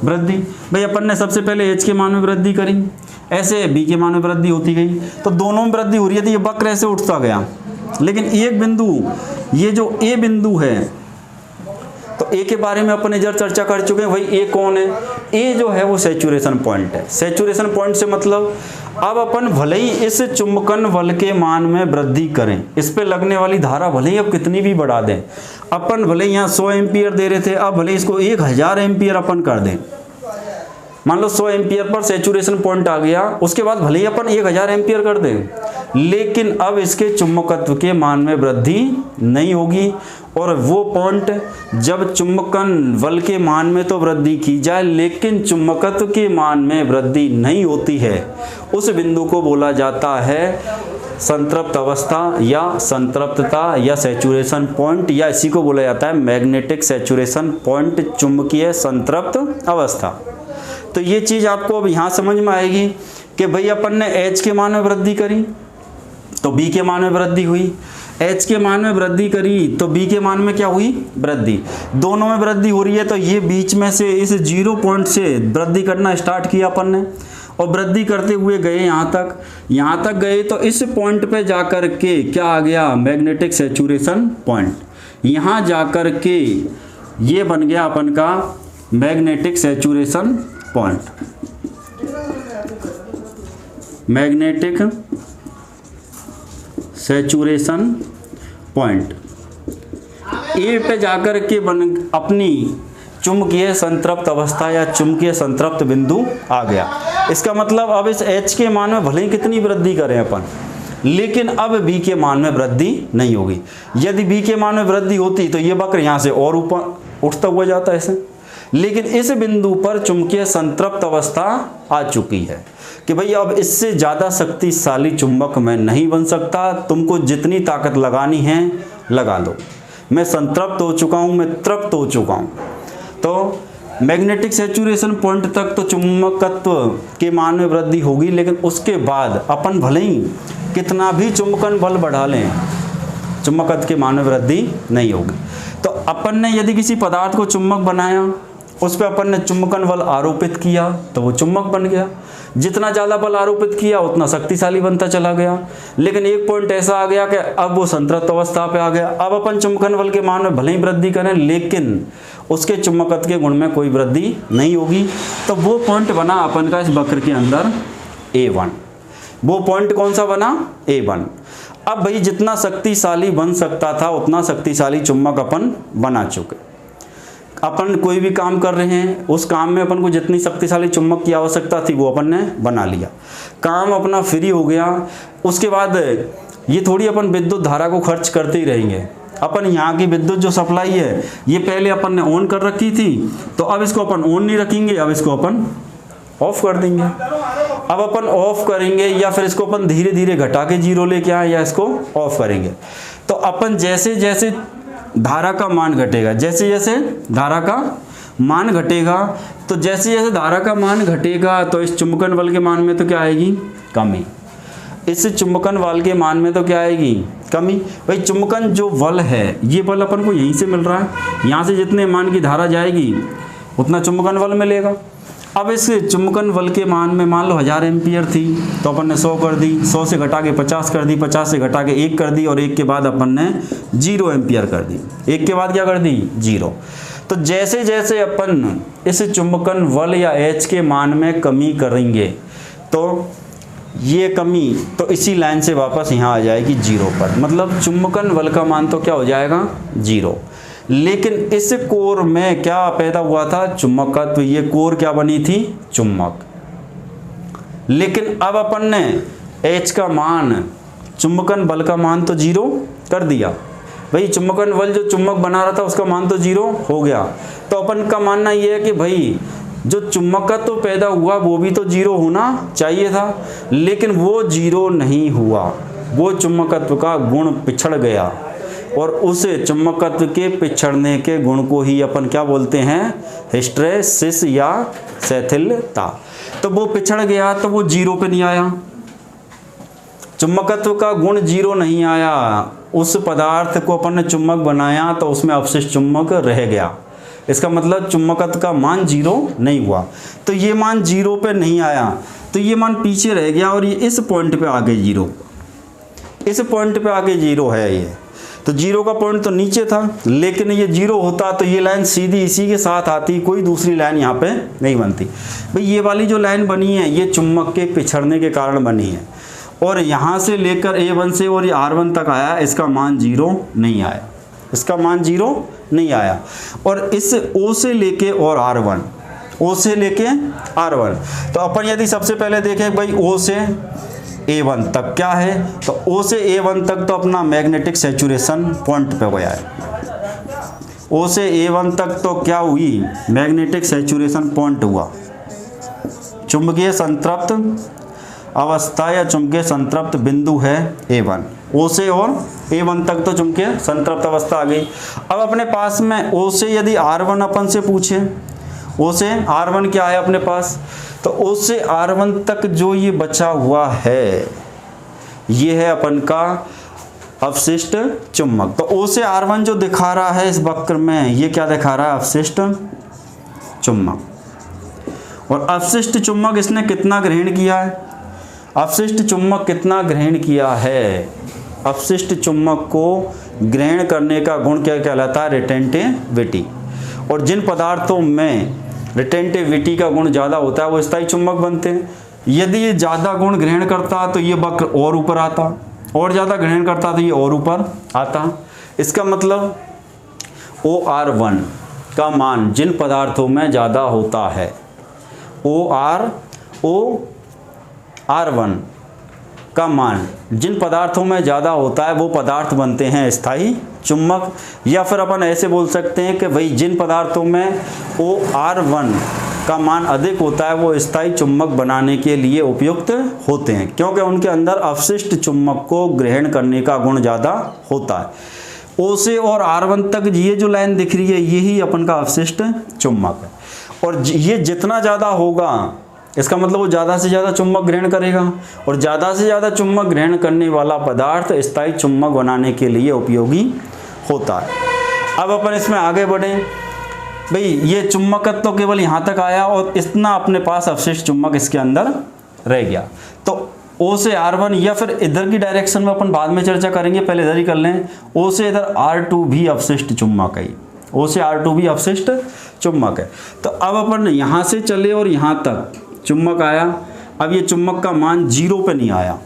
वृद्धि। भाई अपन ने सबसे पहले H के मान में वृद्धि करी, ऐसे B के मान में वृद्धि होती गई, तो दोनों में वृद्धि हो रही है। तो ये वक्र ऐसे उठता गया। लेकिन एक बिंदु, ये जो A बिंदु है, तो A के बारे में अपन इधर चर्चा कर चुके हैं। भाई A कौन है, A जो है वो सैचुरेशन पॉइंट है। सैचुरेशन पॉइंट से मतलब अब अपन भले ही इस चुंबकन बल के मान में वृद्धि करें, इस पे लगने वाली धारा भले ही अब कितनी भी बढ़ा दें, अपन भले यहाँ 100 एम्पियर दे रहे थे, अब भले इसको 1000 एम्पियर अपन कर दें। मान लो 100 एम्पियर पर सैचुरेशन पॉइंट आ गया, उसके बाद भले ही अपन 1000 एम्पियर कर दें, लेकिन अब इसके चुंबकत्व के मान में वृद्धि नहीं होगी। और वो पॉइंट जब चुंबकन बल के मान में तो वृद्धि की जाए लेकिन चुंबकत्व के मान में वृद्धि नहीं होती है, उस बिंदु को बोला जाता है संतृप्त अवस्था या संतृप्तता या सैचुरेशन पॉइंट, या इसी को बोला जाता है मैग्नेटिक सैचुरेशन पॉइंट, चुंबकीय संतृप्त अवस्था। तो ये चीज़ आपको अब यहाँ समझ में आएगी कि भाई अपन ने H के मान में वृद्धि करी तो B के मान में वृद्धि हुई, H के मान में वृद्धि करी तो B के मान में क्या हुई, वृद्धि। दोनों में वृद्धि हो रही है, तो ये बीच में से इस 0 पॉइंट से वृद्धि करना स्टार्ट किया अपन ने, और वृद्धि करते हुए गए यहाँ तक गए, तो इस पॉइंट पे जाकर के क्या आ गया, मैग्नेटिक सैचुरेशन पॉइंट। यहाँ जाकर के ये बन गया अपन का magnetic saturation point, magnetic saturation point. A पे जाकर के बन अपनी चुंबकीय संतृप्त अवस्था या चुंबकीय संतृप्त बिंदु आ गया। इसका मतलब अब इस H के मान में भले ही कितनी वृद्धि करें अपन, लेकिन अब B के मान में वृद्धि नहीं होगी। यदि B के मान में वृद्धि होती तो ये वक्र यहाँ से और ऊपर उठता हुआ जाता ऐसे, लेकिन इस बिंदु पर चुंबकीय संतृप्त अवस्था आ चुकी है कि भाई अब इससे ज़्यादा शक्तिशाली चुंबक मैं नहीं बन सकता, तुमको जितनी ताकत लगानी है लगा लो, मैं संतृप्त हो चुका हूँ, मैं तृप्त हो चुका हूँ। तो मैग्नेटिक सैचुरेशन पॉइंट तक तो चुंबकत्व के मान में वृद्धि होगी, लेकिन उसके बाद अपन भले ही कितना भी चुंबकन बल बढ़ा लें, चुंबकत्व के मान में वृद्धि नहीं होगी। तो अपन ने यदि किसी पदार्थ को चुंबक बनाया, उस पर अपन ने चुंबकन बल आरोपित किया तो वो चुंबक बन गया। जितना ज़्यादा बल आरोपित किया उतना शक्तिशाली बनता चला गया। लेकिन एक पॉइंट ऐसा आ गया कि अब वो संतृप्त अवस्था पे आ गया। अब अपन चुंबकन बल के मान में भले ही वृद्धि करें, लेकिन उसके चुंबकत्व के गुण में कोई वृद्धि नहीं होगी। तो वो पॉइंट बना अपन का इस वक्र के अंदर A1। वो पॉइंट कौन सा बना, A1। अब भाई जितना शक्तिशाली बन सकता था उतना शक्तिशाली चुंबक अपन बना चुके। अपन कोई भी काम कर रहे हैं, उस काम में अपन को जितनी शक्तिशाली चुंबक की आवश्यकता थी वो अपन ने बना लिया, काम अपना फ्री हो गया। उसके बाद ये थोड़ी अपन विद्युत धारा को खर्च करते ही रहेंगे, अपन यहाँ की विद्युत जो सप्लाई है ये पहले अपन ने ऑन कर रखी थी, तो अब इसको अपन ऑन नहीं रखेंगे, अब इसको अपन ऑफ कर देंगे। अब अपन ऑफ करेंगे या फिर इसको अपन धीरे धीरे घटा के जीरो लेके आए या इसको ऑफ करेंगे। तो अपन जैसे जैसे धारा का मान घटेगा, जैसे जैसे धारा का मान घटेगा, तो जैसे जैसे धारा का मान घटेगा तो इस चुंबकन बल के मान में तो क्या आएगी, कमी। इस चुंबकन बल के मान में तो क्या आएगी, कमी। भाई चुंबकन जो बल है ये बल अपन को यहीं से मिल रहा है, यहाँ से जितने मान की धारा जाएगी उतना चुंबकन बल मिलेगा। अब इस चुंबकन बल के मान में मान लो 1000 एम्पियर थी, तो अपन ने 100 कर दी, 100 से घटा के 50 कर दी, 50 से घटा के 1 कर दी, और 1 के बाद अपन ने 0 एम्पियर कर दी। 1 के बाद क्या कर दी, 0। तो जैसे जैसे अपन इस चुंबकन बल या H के मान में कमी करेंगे तो ये कमी तो इसी लाइन से वापस यहाँ आ जाएगी 0 पर, मतलब चुंबकन बल का मान तो क्या हो जाएगा, 0। लेकिन इस कोर में क्या पैदा हुआ था, चुंबकत्व। तो ये कोर क्या बनी थी, चुंबक। लेकिन अब अपन ने H का मान, चुंबकन बल का मान तो 0 कर दिया। भाई चुंबकन बल जो चुंबक बना रहा था उसका मान तो 0 हो गया। तो अपन का मानना ये है कि भाई जो चुंबकत्व तो पैदा हुआ वो भी तो 0 होना चाहिए था, लेकिन वो 0 नहीं हुआ। वो चुंबकत्व का गुण पिछड़ गया, और उस चुंबकत्व के पिछड़ने के गुण को ही अपन क्या बोलते हैं, हिस्टैरिसीस या शिथिलता। तो वो पिछड़ गया तो वो 0 पे नहीं आया, चुंबकत्व का गुण 0 नहीं आया। उस पदार्थ को अपन ने चुंबक बनाया तो उसमें अवशिष्ट चुंबक रह गया। इसका मतलब चुंबकत्व का मान 0 नहीं हुआ। तो ये मान 0 पे नहीं आया, तो ये मान पीछे रह गया, और ये इस पॉइंट पे आगे 0, इस पॉइंट पे आगे 0 है। ये तो 0 का पॉइंट तो नीचे था, लेकिन ये 0 होता तो ये लाइन सीधी इसी के साथ आती, कोई दूसरी लाइन यहाँ पे नहीं बनती। भाई ये वाली जो लाइन बनी है ये चुंबक के पिछड़ने के कारण बनी है, और यहाँ से लेकर A1 से और ये R1 तक आया, इसका मान 0 नहीं आया, इसका मान 0 नहीं आया। और इस O से लेके और R1, O से लेके R1, तो अपन यदि सबसे पहले देखें भाई O से A1 तक क्या है, तो O से A1 तक तो अपना मैग्नेटिक सैचुरेशन पॉइंट पे गया है। O से A1 तक तो क्या हुई, मैग्नेटिक सैचुरेशन पॉइंट हुआ। चुंबकीय संतृप्त अवस्था या चुंबकीय संतृप्त बिंदु है A1। O से और A1 तक तो चुंबकीय संतृप्त अवस्था आ गई। अब अपने पास में O से यदि R1 अपन से पूछे, O से R1 क्या है अपने पास, तो O से R1 तक जो ये बचा हुआ है ये है अपन का अवशिष्ट चुंबक। तो O से R1 जो दिखा रहा है इस वक्र में, ये क्या दिखा रहा है, अवशिष्ट चुंबक। और अवशिष्ट चुंबक इसने कितना ग्रहण किया है, अवशिष्ट चुंबक कितना ग्रहण किया है, अवशिष्ट चुंबक को ग्रहण करने का गुण क्या कहलाता है, रिटेंटिविटी। और जिन पदार्थों में रिटेंटिविटी का गुण ज़्यादा होता है वो स्थायी चुंबक बनते हैं। यदि ये ज़्यादा गुण ग्रहण करता तो ये वक्र और ऊपर आता, और ज़्यादा ग्रहण करता तो ये और ऊपर आता। इसका मतलब OR1 का मान जिन पदार्थों में ज़्यादा होता है, OR1 का मान जिन पदार्थों में ज़्यादा होता है वो पदार्थ बनते हैं स्थायी चुंबक। या फिर अपन ऐसे बोल सकते हैं कि भाई जिन पदार्थों में OR1 का मान अधिक होता है वो स्थायी चुंबक बनाने के लिए उपयुक्त होते हैं, क्योंकि उनके अंदर अवशिष्ट चुंबक को ग्रहण करने का गुण ज़्यादा होता है। O से और R1 तक ये जो लाइन दिख रही है यही अपन का अवशिष्ट चुंबक है। और ये जितना ज़्यादा होगा इसका मतलब वो ज़्यादा से ज़्यादा चुंबक ग्रहण करेगा, और ज़्यादा से ज़्यादा चुंबक ग्रहण करने वाला पदार्थ स्थायी चुंबक बनाने के लिए उपयोगी होता है। अब अपन इसमें आगे बढ़ें। भाई ये चुंबकत्व तो केवल यहाँ तक आया और इतना अपने पास अवशिष्ट चुंबक इसके अंदर रह गया। तो O से R1 या फिर इधर की डायरेक्शन में अपन बाद में चर्चा करेंगे, पहले इधर ही कर लें। O से इधर R2 भी अवशिष्ट चुंबक है, O से R2 भी अवशिष्ट चुंबक है। तो अब अपन यहाँ से चले और यहाँ तक चुंबक आया। अब ये चुंबक का मान 0 पे नहीं आया,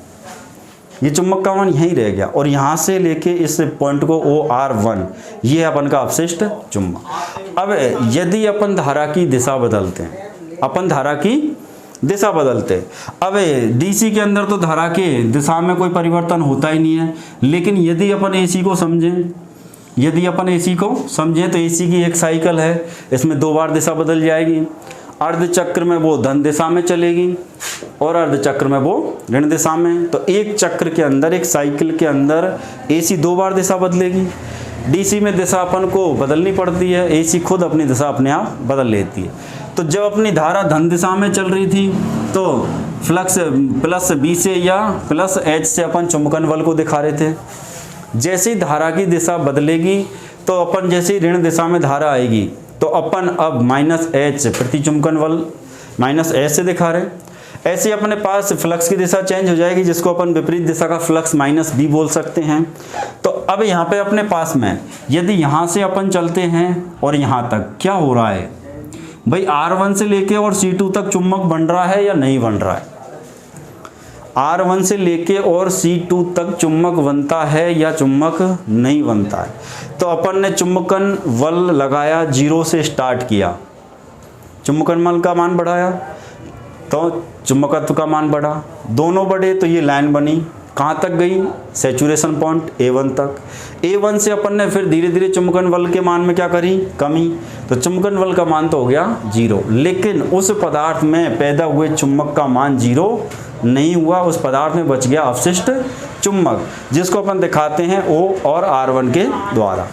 ये चुंबक का मान यहीं रह गया, और यहाँ से लेके इस पॉइंट को OR1 ये है अपन का अवशिष्ट चुंबक। अब यदि अपन धारा की दिशा बदलते हैं, अपन धारा की दिशा बदलते, अब DC के अंदर तो धारा के दिशा में कोई परिवर्तन होता ही नहीं है, लेकिन यदि अपन AC को समझें, यदि अपन एसी को समझें तो एसी की एक साइकिल है, इसमें 2 बार दिशा बदल जाएगी। अर्ध चक्र में वो धन दिशा में चलेगी और अर्ध चक्र में वो ऋण दिशा में। तो एक चक्र के अंदर, एक साइकिल के अंदर एसी 2 बार दिशा बदलेगी। डीसी में दिशा अपन को बदलनी पड़ती है, एसी खुद अपनी दिशा अपने आप बदल लेती है। तो जब अपनी धारा धन दिशा में चल रही थी तो फ्लक्स प्लस बी से या प्लस एच से अपन चुंबकन बल को दिखा रहे थे। जैसे ही धारा की दिशा बदलेगी तो अपन जैसे ही ऋण दिशा में धारा आएगी तो अपन अब माइनस एच प्रति चुंबकन बल माइनस एच से दिखा रहे हैं। ऐसे अपने पास फ्लक्स की दिशा चेंज हो जाएगी, जिसको अपन विपरीत दिशा का फ्लक्स माइनस बी बोल सकते हैं। तो अब यहाँ पे अपने पास में यदि यहाँ से अपन चलते हैं और यहाँ तक क्या हो रहा है भाई, R1 से लेके और C2 तक चुंबक बन रहा है या नहीं बन रहा है? R1 से लेके और C2 तक चुंबक बनता है या चुंबक नहीं बनता है? तो अपन ने चुंबकन बल लगाया, 0 से स्टार्ट किया, चुंबकन बल का मान बढ़ाया तो चुंबकत्व का मान बढ़ा, दोनों बढ़े तो ये लाइन बनी। कहाँ तक गई? सैचुरेशन पॉइंट A1 तक। A1 से अपन ने फिर धीरे धीरे चुंबकन बल के मान में क्या करी? कमी। तो चुंबकन बल का मान तो हो गया 0, लेकिन उस पदार्थ में पैदा हुए चुंबक का मान 0 नहीं हुआ। उस पदार्थ में बच गया अवशिष्ट चुंबक, जिसको अपन दिखाते हैं O और R1 के द्वारा।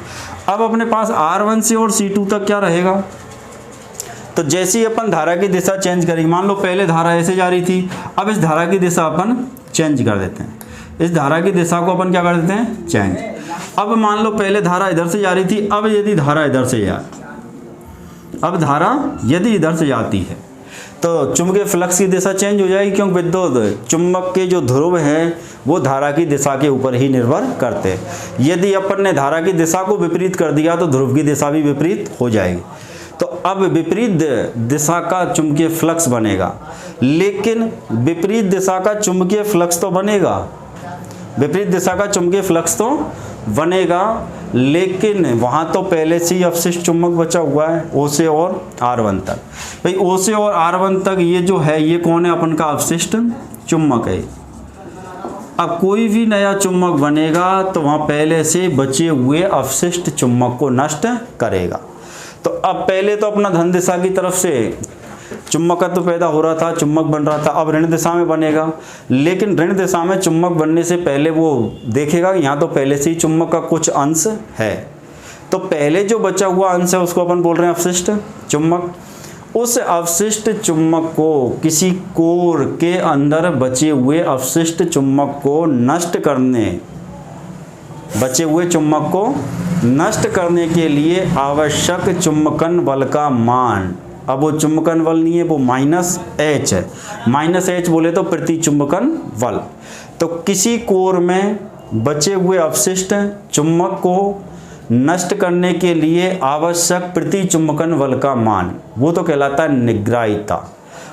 अब अपने पास R1 से और C2 तक क्या रहेगा? तो जैसे ही अपन धारा की दिशा चेंज करेंगे, मान लो पहले धारा ऐसे जा रही थी, अब इस धारा की दिशा अपन चेंज कर देते हैं। इस धारा की दिशा को अपन क्या कर देते हैं? चेंज। अब मान लो पहले धारा इधर से जा रही थी, अब यदि धारा इधर से अब धारा यदि इधर से जाती है तो चुंबकीय फ्लक्स की दिशा चेंज हो जाएगी, क्योंकि विद्युत चुंबक के जो ध्रुव हैं वो धारा की दिशा के ऊपर ही निर्भर करते हैं। यदि अपन ने धारा की दिशा को विपरीत कर दिया तो ध्रुव की दिशा भी विपरीत हो जाएगी। तो अब विपरीत दिशा का चुंबकीय फ्लक्स बनेगा, लेकिन विपरीत दिशा का चुंबकीय फ्लक्स तो बनेगा, विपरीत दिशा का चुंबकीय फ्लक्स तो बनेगा, लेकिन वहाँ तो पहले से ही अवशिष्ट चुंबक बचा हुआ है O से और R1 तक। भाई O से और R1 तक ये जो है ये कौन है? अपन का अवशिष्ट चुंबक है। अब कोई भी नया चुंबक बनेगा तो वहाँ पहले से बचे हुए अवशिष्ट चुंबक को नष्ट करेगा। तो अब पहले तो अपना धन दिशा की तरफ से चुंबकत्व पैदा हो रहा था, चुंबक बन रहा था, अब ऋण दिशा में बनेगा। लेकिन ऋण दिशा में चुंबक बनने से पहले वो देखेगा यहाँ तो पहले से ही चुंबक का कुछ अंश है, तो पहले जो बचा हुआ अंश है उसको अपन बोल रहे हैं अवशिष्ट चुंबक। उस अवशिष्ट चुंबक को किसी कोर के अंदर बचे हुए अवशिष्ट चुंबक को नष्ट करने, बचे हुए चुंबक को नष्ट करने के लिए आवश्यक चुंबकन बल का मान, अब वो चुंबकन बल नहीं है, वो माइनस एच है। माइनस एच बोले तो प्रति चुंबकन बल। तो किसी कोर में बचे हुए अवशिष्ट चुंबक को नष्ट करने के लिए आवश्यक प्रति चुंबकन बल का मान, वो तो कहलाता है निग्राहिता।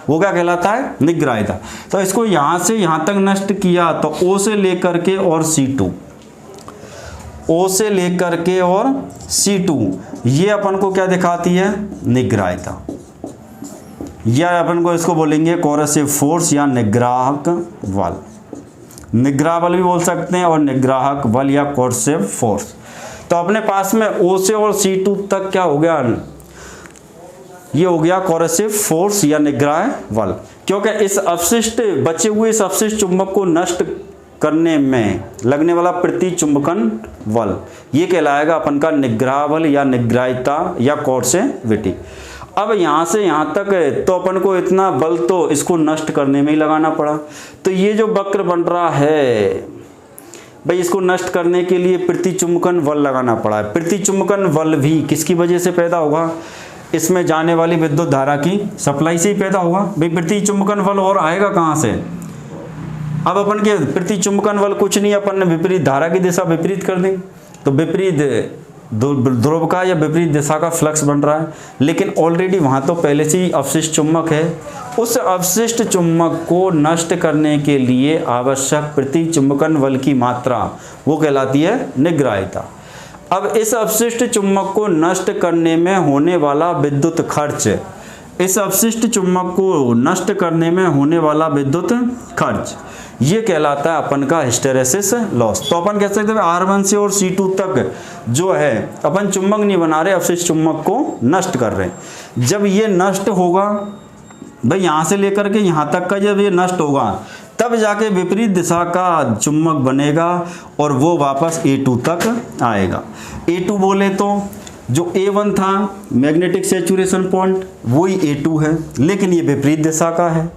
वो क्या कहलाता है? निग्राहिता। तो इसको यहाँ से यहाँ तक नष्ट किया तो O से लेकर के और C2, O से लेकर के और C2, ये अपन को क्या दिखाती है? निग्राहिता। या अपन को इसको बोलेंगे कोरसिव फोर्स या निग्राहक बल। निग्राह बल भी बोल सकते हैं और निग्राहक बल या कोरसिव फोर्स। तो अपने पास में O से और C2 तक क्या हो गया? ये हो गया कोरसिव फोर्स या निग्राह बल, क्योंकि इस अवशिष्ट बचे हुए इस अवशिष्ट चुंबक को नष्ट करने में लगने वाला प्रति चुंबकन बल ये कहलाएगा अपन का निग्राह बल या निग्राहिता या कोर्सिविटी। अब यहाँ से यहाँ तक है तो अपन को इतना बल तो इसको नष्ट करने में ही लगाना पड़ा। तो ये जो वक्र बन रहा है भाई, इसको नष्ट करने के लिए प्रति चुंबकन बल लगाना पड़ा है। प्रति चुंबकन बल भी किसकी वजह से पैदा होगा? इसमें जाने वाली विद्युत धारा की सप्लाई से ही पैदा होगा। भाई प्रति चुंबकन बल और आएगा कहाँ से? अब अपन के प्रति चुंबकन बल कुछ नहीं, अपन ने विपरीत धारा की दिशा विपरीत कर दी तो विपरीत ध्रुव का या विपरीत दिशा का फ्लक्स बन रहा है। लेकिन ऑलरेडी वहाँ तो पहले से ही अवशिष्ट चुंबक है। उस अवशिष्ट चुंबक को नष्ट करने के लिए आवश्यक प्रति चुंबकन बल की मात्रा वो कहलाती है निग्राहिता। अब इस अवशिष्ट चुंबक को नष्ट करने में होने वाला विद्युत खर्च इस अपशिष्ट चुंबक को नष्ट करने में होने वाला विद्युत खर्च, ये कहलाता है अपन का हिस्टेरेसिस लॉस। तो अपन कह सकते हैं R1 से और C2 तक जो है अपन चुंबक नहीं बना रहे, अपशिष्ट चुंबक को नष्ट कर रहे हैं। जब ये नष्ट होगा भाई, यहाँ से लेकर के यहाँ तक का जब ये नष्ट होगा तब जाके विपरीत दिशा का चुंबक बनेगा और वो वापस A2 तक आएगा। A2 बोले तो जो A1 था मैग्नेटिक सैचुरेशन पॉइंट, वही A2 है, लेकिन ये विपरीत दिशा का है।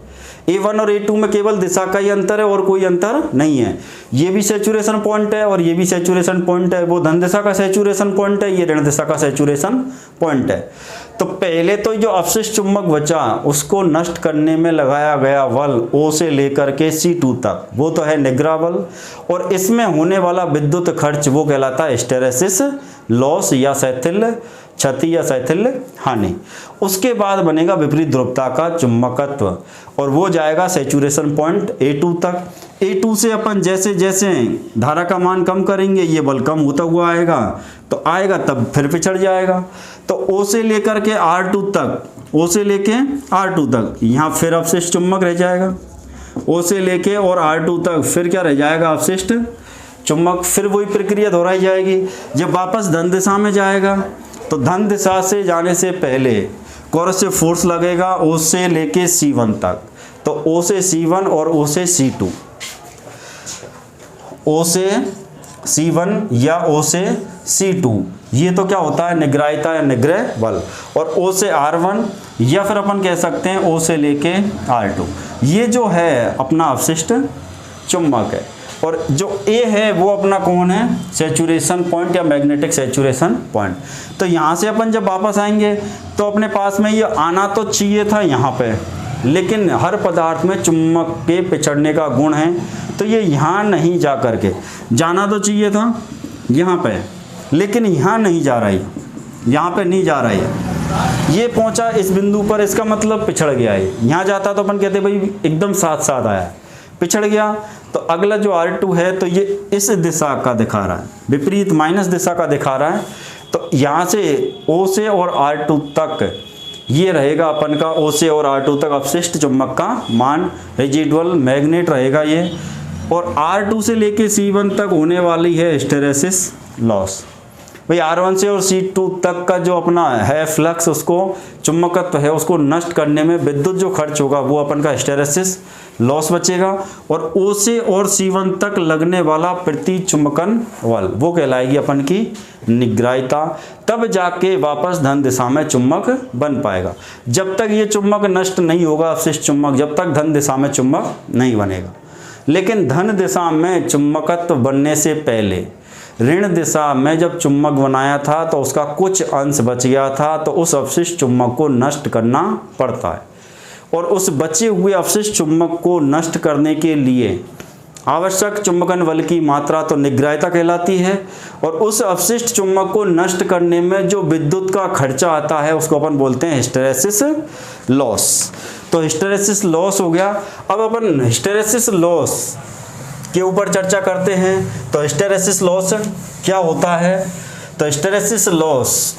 A1 और A2 में केवल दिशा का ही अंतर है और कोई अंतर नहीं है। ये भी सैचुरेशन पॉइंट है और ये भी सैचुरेशन पॉइंट है। वो धन दिशा का सैचुरेशन पॉइंट है, ये ऋण दिशा का सैचुरेशन पॉइंट है। तो पहले तो जो अपशिष्ट चुंबक बचा उसको नष्ट करने में लगाया गया बल O से लेकर के C2 तक, वो तो है निग्रा बल, और इसमें होने वाला विद्युत खर्च वो कहलाता है हिस्टेरेसिस लॉस या शैथिल्य क्षति या शैथिल्य हानि। उसके बाद बनेगा विपरीत ध्रुवता का चुंबकत्व और वो जाएगा सैचुरेशन पॉइंट A2 तक। A2 से अपन जैसे जैसे धारा का मान कम करेंगे ये बल कम होता हुआ आएगा, तो आएगा तब फिर पिछड़ जाएगा। तो O से लेकर के R2 तक, O से लेके R2 तक यहाँ फिर अपशिष्ट चुंबक रह जाएगा। O से लेके और R2 तक फिर क्या रह जाएगा, अपशिष्ट चुंबक। फिर वही प्रक्रिया दोहराई जाएगी। जब वापस धन दिशा में जाएगा तो धन दिशा से जाने से पहले कौन से फोर्स लगेगा, O से लेके C1 तक। तो O से C1 और O से C2, O से C1 या O से C2, ये तो क्या होता है निग्रायता या निग्रह बल। और O से R1 या फिर अपन कह सकते हैं O से लेके R2, ये जो है अपना अपशिष्ट चुंबक है। और जो A है वो अपना कौन है, सैचुरेशन पॉइंट या मैग्नेटिक सैचुरेशन पॉइंट। तो यहाँ से अपन जब वापस आएंगे तो अपने पास में ये आना तो चाहिए था यहाँ पे, लेकिन हर पदार्थ में चुंबक के पिछड़ने का गुण है, तो ये यहाँ नहीं जा करके जाना तो चाहिए था यहाँ पे, लेकिन यहाँ नहीं जा रहा है, यहाँ पे नहीं जा रहा है। ये पहुँचा इस बिंदु पर, इसका मतलब पिछड़ गया है। यहाँ जाता तो अपन कहते भाई एकदम साथ साथ आया, पिछड़ गया। तो अगला जो R2 है तो ये इस दिशा का दिखा रहा है, विपरीत माइनस दिशा का दिखा रहा है। तो यहाँ से O से और R2 तक ये रहेगा अपन का O से और R2 तक अपशिष्ट चुंबक का मान, रेजिडुअल मैग्नेट रहेगा ये। और R2 से लेके C1 तक होने वाली है हिस्टेरेसिस लॉस। भाई R1 से और C2 तक का जो अपना है फ्लक्स, उसको चुंबकत्व है उसको नष्ट करने में विद्युत जो खर्च होगा वो अपन का हिस्टेरेसिस लॉस बचेगा। और O से और C1 तक लगने वाला प्रति चुंबकन बल वो कहलाएगी अपन की निग्रायता। तब जाके वापस धन दिशा में चुंबक बन पाएगा। जब तक ये चुंबक नष्ट नहीं होगा अपशिष्ट चुंबक, जब तक धन दिशा में चुंबक नहीं बनेगा। लेकिन धन दिशा में चुंबकत्व बनने से पहले ऋण दिशा में जब चुंबक बनाया था तो उसका कुछ अंश बच गया था, तो उस अपशिष्ट चुंबक को नष्ट करना पड़ता है। और उस बचे हुए अपशिष्ट चुंबक को नष्ट करने के लिए आवश्यक चुंबकन बल की मात्रा तो निग्रायता कहलाती है। और उस अपशिष्ट चुंबक को नष्ट करने में जो विद्युत का खर्चा आता है उसको अपन बोलते हैं हिस्टेरेसिस लॉस। तो हिस्टेरेसिस लॉस हो गया। अब अपन हिस्टेरेसिस लॉस के ऊपर चर्चा करते हैं। तो हिस्टेरेसिस लॉस क्या होता है, तो हिस्टेरेसिस लॉस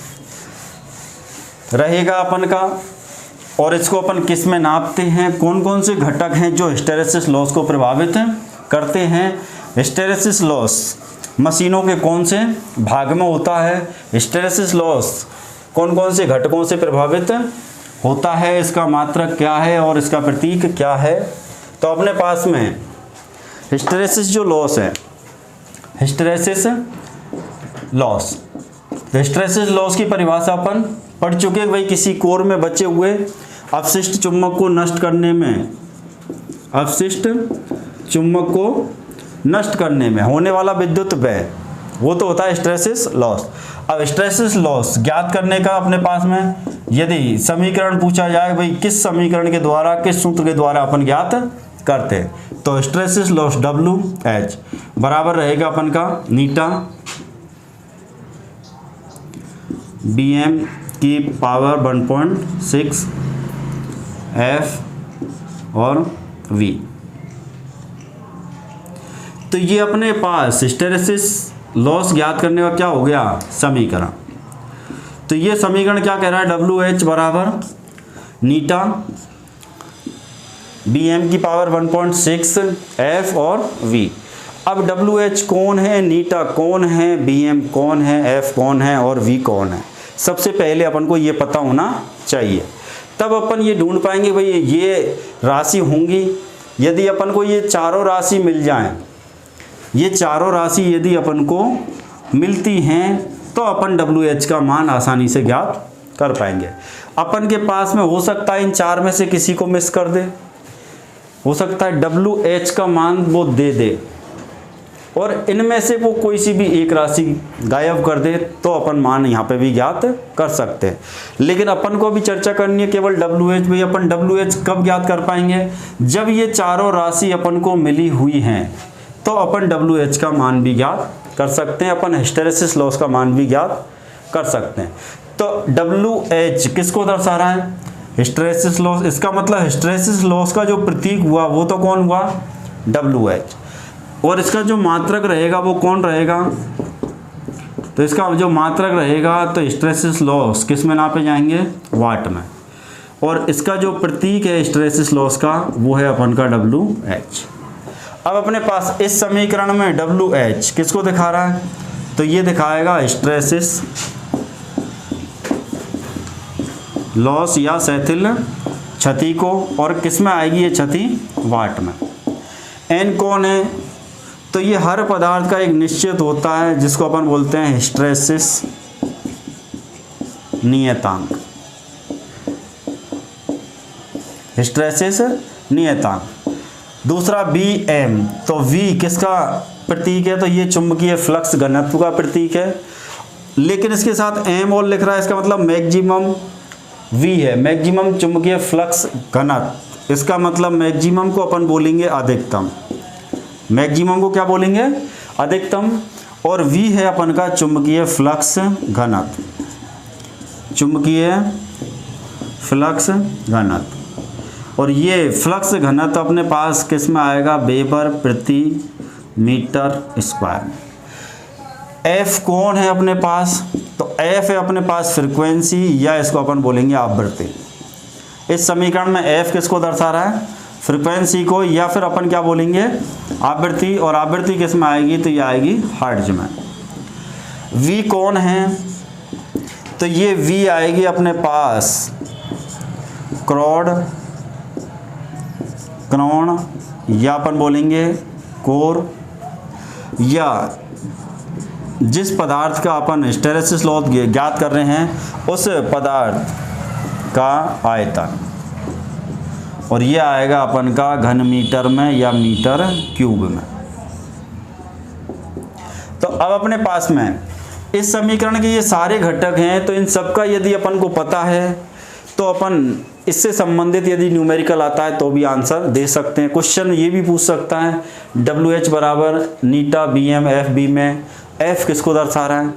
रहेगा अपन का, और इसको अपन किस में नापते हैं, कौन कौन से घटक हैं जो हिस्टेरेसिस लॉस को प्रभावित करते हैं। हिस्टेरेसिस लॉस मशीनों के कौन से भाग में होता है, हिस्टेरेसिस लॉस कौन कौन से घटकों से प्रभावित होता है, इसका मात्रक क्या है और इसका प्रतीक क्या है। तो अपने पास में हिस्टेरेसिस जो लॉस है, हिस्टेरेसिस लॉस, हिस्टेरेसिस लॉस की परिभाषा अपन पढ़ चुके हैं। भाई किसी कोर में बचे हुए अपशिष्ट चुंबक को नष्ट करने में, अपशिष्ट चुंबक को नष्ट करने में होने वाला विद्युत व्यय वो तो होता है हिस्टेरेसिस लॉस। अब हिस्टेरेसिस लॉस ज्ञात करने का अपने पास में यदि समीकरण पूछा जाए, भाई किस समीकरण के द्वारा, किस सूत्र के द्वारा अपन ज्ञात करते हैं, तो हिस्टेरेसिस लॉस WH बराबर रहेगा अपन का नीटा BM की पावर 1.6 F और V। तो ये अपने पास हिस्टेरेसिस लॉस ज्ञात करने का क्या हो गया समीकरण। तो ये समीकरण क्या कह रहा है, WH बराबर नीटा bm की पावर 1.6 f और v। अब WH कौन है, नीटा कौन है, bm कौन है, f कौन है और v कौन है, सबसे पहले अपन को ये पता होना चाहिए। तब अपन ये ढूंढ पाएंगे भाई ये राशि होंगी। यदि अपन को ये चारों राशि मिल जाएं, ये चारों राशि यदि अपन को मिलती हैं तो अपन WH का मान आसानी से ज्ञात कर पाएंगे। अपन के पास में हो सकता है इन चार में से किसी को मिस कर दे, हो सकता है WH का मान वो दे दे और इनमें से वो कोई सी भी एक राशि गायब कर दे तो अपन मान यहाँ पे भी ज्ञात कर सकते हैं। लेकिन अपन को भी चर्चा करनी है केवल WH में। अपन WH कब ज्ञात कर पाएंगे, जब ये चारों राशि अपन को मिली हुई हैं तो अपन WH का मान भी ज्ञात कर सकते हैं, अपन हिस्टेरेसिस लॉस का मान भी ज्ञात कर सकते हैं। तो WH किसको दर्शा रहा है, हिस्टेरेसिस लॉस। इसका मतलब हिस्टेरेसिस लॉस का जो प्रतीक हुआ वो तो कौन हुआ, WH। और इसका जो मात्रक रहेगा वो कौन रहेगा, तो इसका जो मात्रक रहेगा तो हिस्टेरेसिस लॉस किस में नापे जाएंगे, वाट में। और इसका जो प्रतीक है हिस्टेरेसिस लॉस का वो है अपन का WH। अब अपने पास इस समीकरण में WH किसको दिखा रहा है, तो ये दिखाएगा हिस्टेरेसिस लॉस या शैथिल क्षति को, और किस में आएगी ये क्षति, वाट में। N कौन है, तो ये हर पदार्थ का एक निश्चित होता है जिसको अपन बोलते हैं हिस्टेरेसिस नियतांक, हिस्टेरेसिस नियतांक। दूसरा Bm, तो V किसका प्रतीक है, तो ये चुंबकीय फ्लक्स घनत्व का प्रतीक है, लेकिन इसके साथ M और लिख रहा है, इसका मतलब मैक्सिमम V है, मैक्सिमम चुंबकीय फ्लक्स घनत्व। इसका मतलब मैक्सिमम को अपन बोलेंगे अधिकतम, मैक्सिमम को क्या बोलेंगे, अधिकतम। और V है अपन का चुंबकीय फ्लक्स घनत्व, चुंबकीय फ्लक्स घनत्व। और ये फ्लक्स घनत्व अपने पास किस में आएगा, वेबर प्रति मीटर स्क्वायर में। F कौन है अपने पास, तो F है अपने पास फ्रीक्वेंसी या इसको अपन बोलेंगे आवृत्ति। इस समीकरण में F किसको दर्शा रहा है, फ्रीक्वेंसी को, या फिर अपन क्या बोलेंगे, आवृत्ति। और आवृत्ति किस में आएगी, तो ये आएगी हर्ट्ज में। V कौन है, तो ये V आएगी अपने पास क्रोण या अपन बोलेंगे कोर, या जिस पदार्थ का अपन हिस्टेरेसिस लॉस ज्ञात कर रहे हैं उस पदार्थ का आयतन। और ये आएगा अपन का घन मीटर में या मीटर क्यूब में। तो अब अपने पास में इस समीकरण के ये सारे घटक हैं, तो इन सब का यदि अपन को पता है तो अपन इससे संबंधित यदि न्यूमेरिकल आता है तो भी आंसर दे सकते हैं। क्वेश्चन ये भी पूछ सकता है WH बराबर नीटा BM FB में F किसको दर्शा रहा है,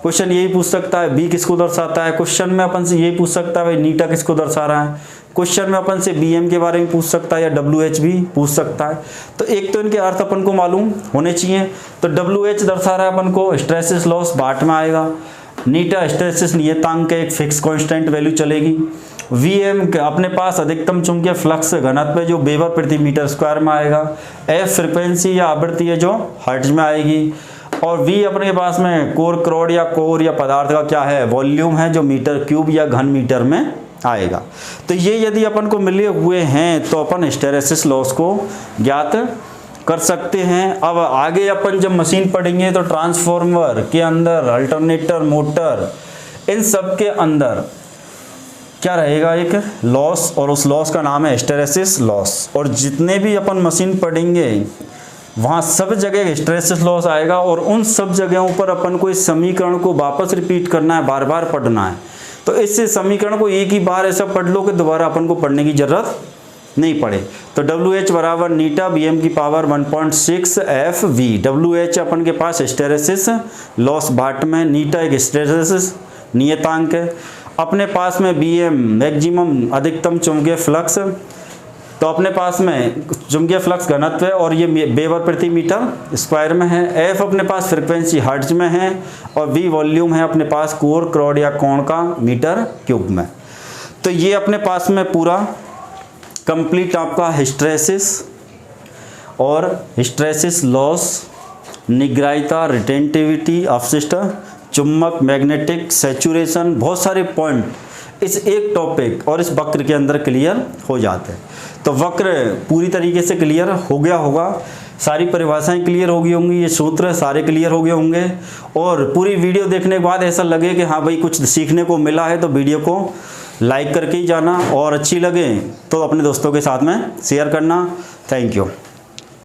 क्वेश्चन यही पूछ सकता है। B किसको दर्शाता है, क्वेश्चन में अपन से यही पूछ सकता है भाई नीटा किसको दर्शा रहा है। क्वेश्चन में अपन से BM के बारे में पूछ सकता है या WH भी पूछ सकता है। तो एक तो इनके अर्थ अपन को मालूम होने चाहिए। तो WH दर्शा रहा है अपन को हिस्टेरेसिस लॉस वाट में आएगा, नीटा हिस्टेरेसिस नियतांक एक फिक्स कांस्टेंट वैल्यू चलेगी, Vm अपने पास अधिकतम चुंबकीय फ्लक्स घनत्व जो वेबर प्रति मीटर स्क्वायर में आएगा, F फ्रीक्वेंसी या आवृत्ति है जो हर्ट्ज में आएगी, और V अपने पास में कोर या पदार्थ का क्या है, वॉल्यूम है जो मीटर क्यूब या घन मीटर में आएगा। तो ये यदि अपन को मिले हुए हैं तो अपन हिस्टेरेसिस लॉस को ज्ञात कर सकते हैं। अब आगे अपन जब मशीन पढ़ेंगे तो ट्रांसफॉर्मर के अंदर, अल्टरनेटर, मोटर, इन सब के अंदर क्या रहेगा, एक लॉस, और उस लॉस का नाम है हिस्टेरेसिस लॉस। और जितने भी अपन मशीन पढ़ेंगे वहाँ सब जगह हिस्टेरेसिस लॉस आएगा, और उन सब जगहों पर अपन को इस समीकरण को वापस रिपीट करना है, बार बार पढ़ना है। तो इस समीकरण को एक ही बार ऐसा पढ़ लो कि दोबारा अपन को पढ़ने की जरूरत नहीं पड़े। तो WH बराबर नीटा BM की पावर 1.6 FV। WH अपन के पास हिस्टेरेसिस लॉस वाट में, नीटा एक हिस्टेरेसिस नियतांक है, अपने पास में BM मैक्सिमम अधिकतम चुंबकीय फ्लक्स, तो अपने पास में चुंबकीय फ्लक्स घनत्व है और ये वेबर प्रति मीटर स्क्वायर में है। F अपने पास फ्रीक्वेंसी हर्ट्ज में है, और V वॉल्यूम है अपने पास कोर या कोण का मीटर क्यूब में। तो ये अपने पास में पूरा कंप्लीट आपका हिस्टरेसिस और हिस्टरेसिस लॉस, निग्रायता, रिटेंटिविटी, अपशिष्ट, चुम्बक, मैग्नेटिक, सैचुरेशन, बहुत सारे पॉइंट इस एक टॉपिक और इस वक्र के अंदर क्लियर हो जाते हैं। तो वक्र पूरी तरीके से क्लियर हो गया होगा, सारी परिभाषाएं क्लियर हो गई होंगी, ये सूत्र सारे क्लियर हो गए होंगे। और पूरी वीडियो देखने के बाद ऐसा लगे कि हाँ भाई कुछ सीखने को मिला है, तो वीडियो को लाइक करके ही जाना, और अच्छी लगे तो अपने दोस्तों के साथ में शेयर करना। Thank you.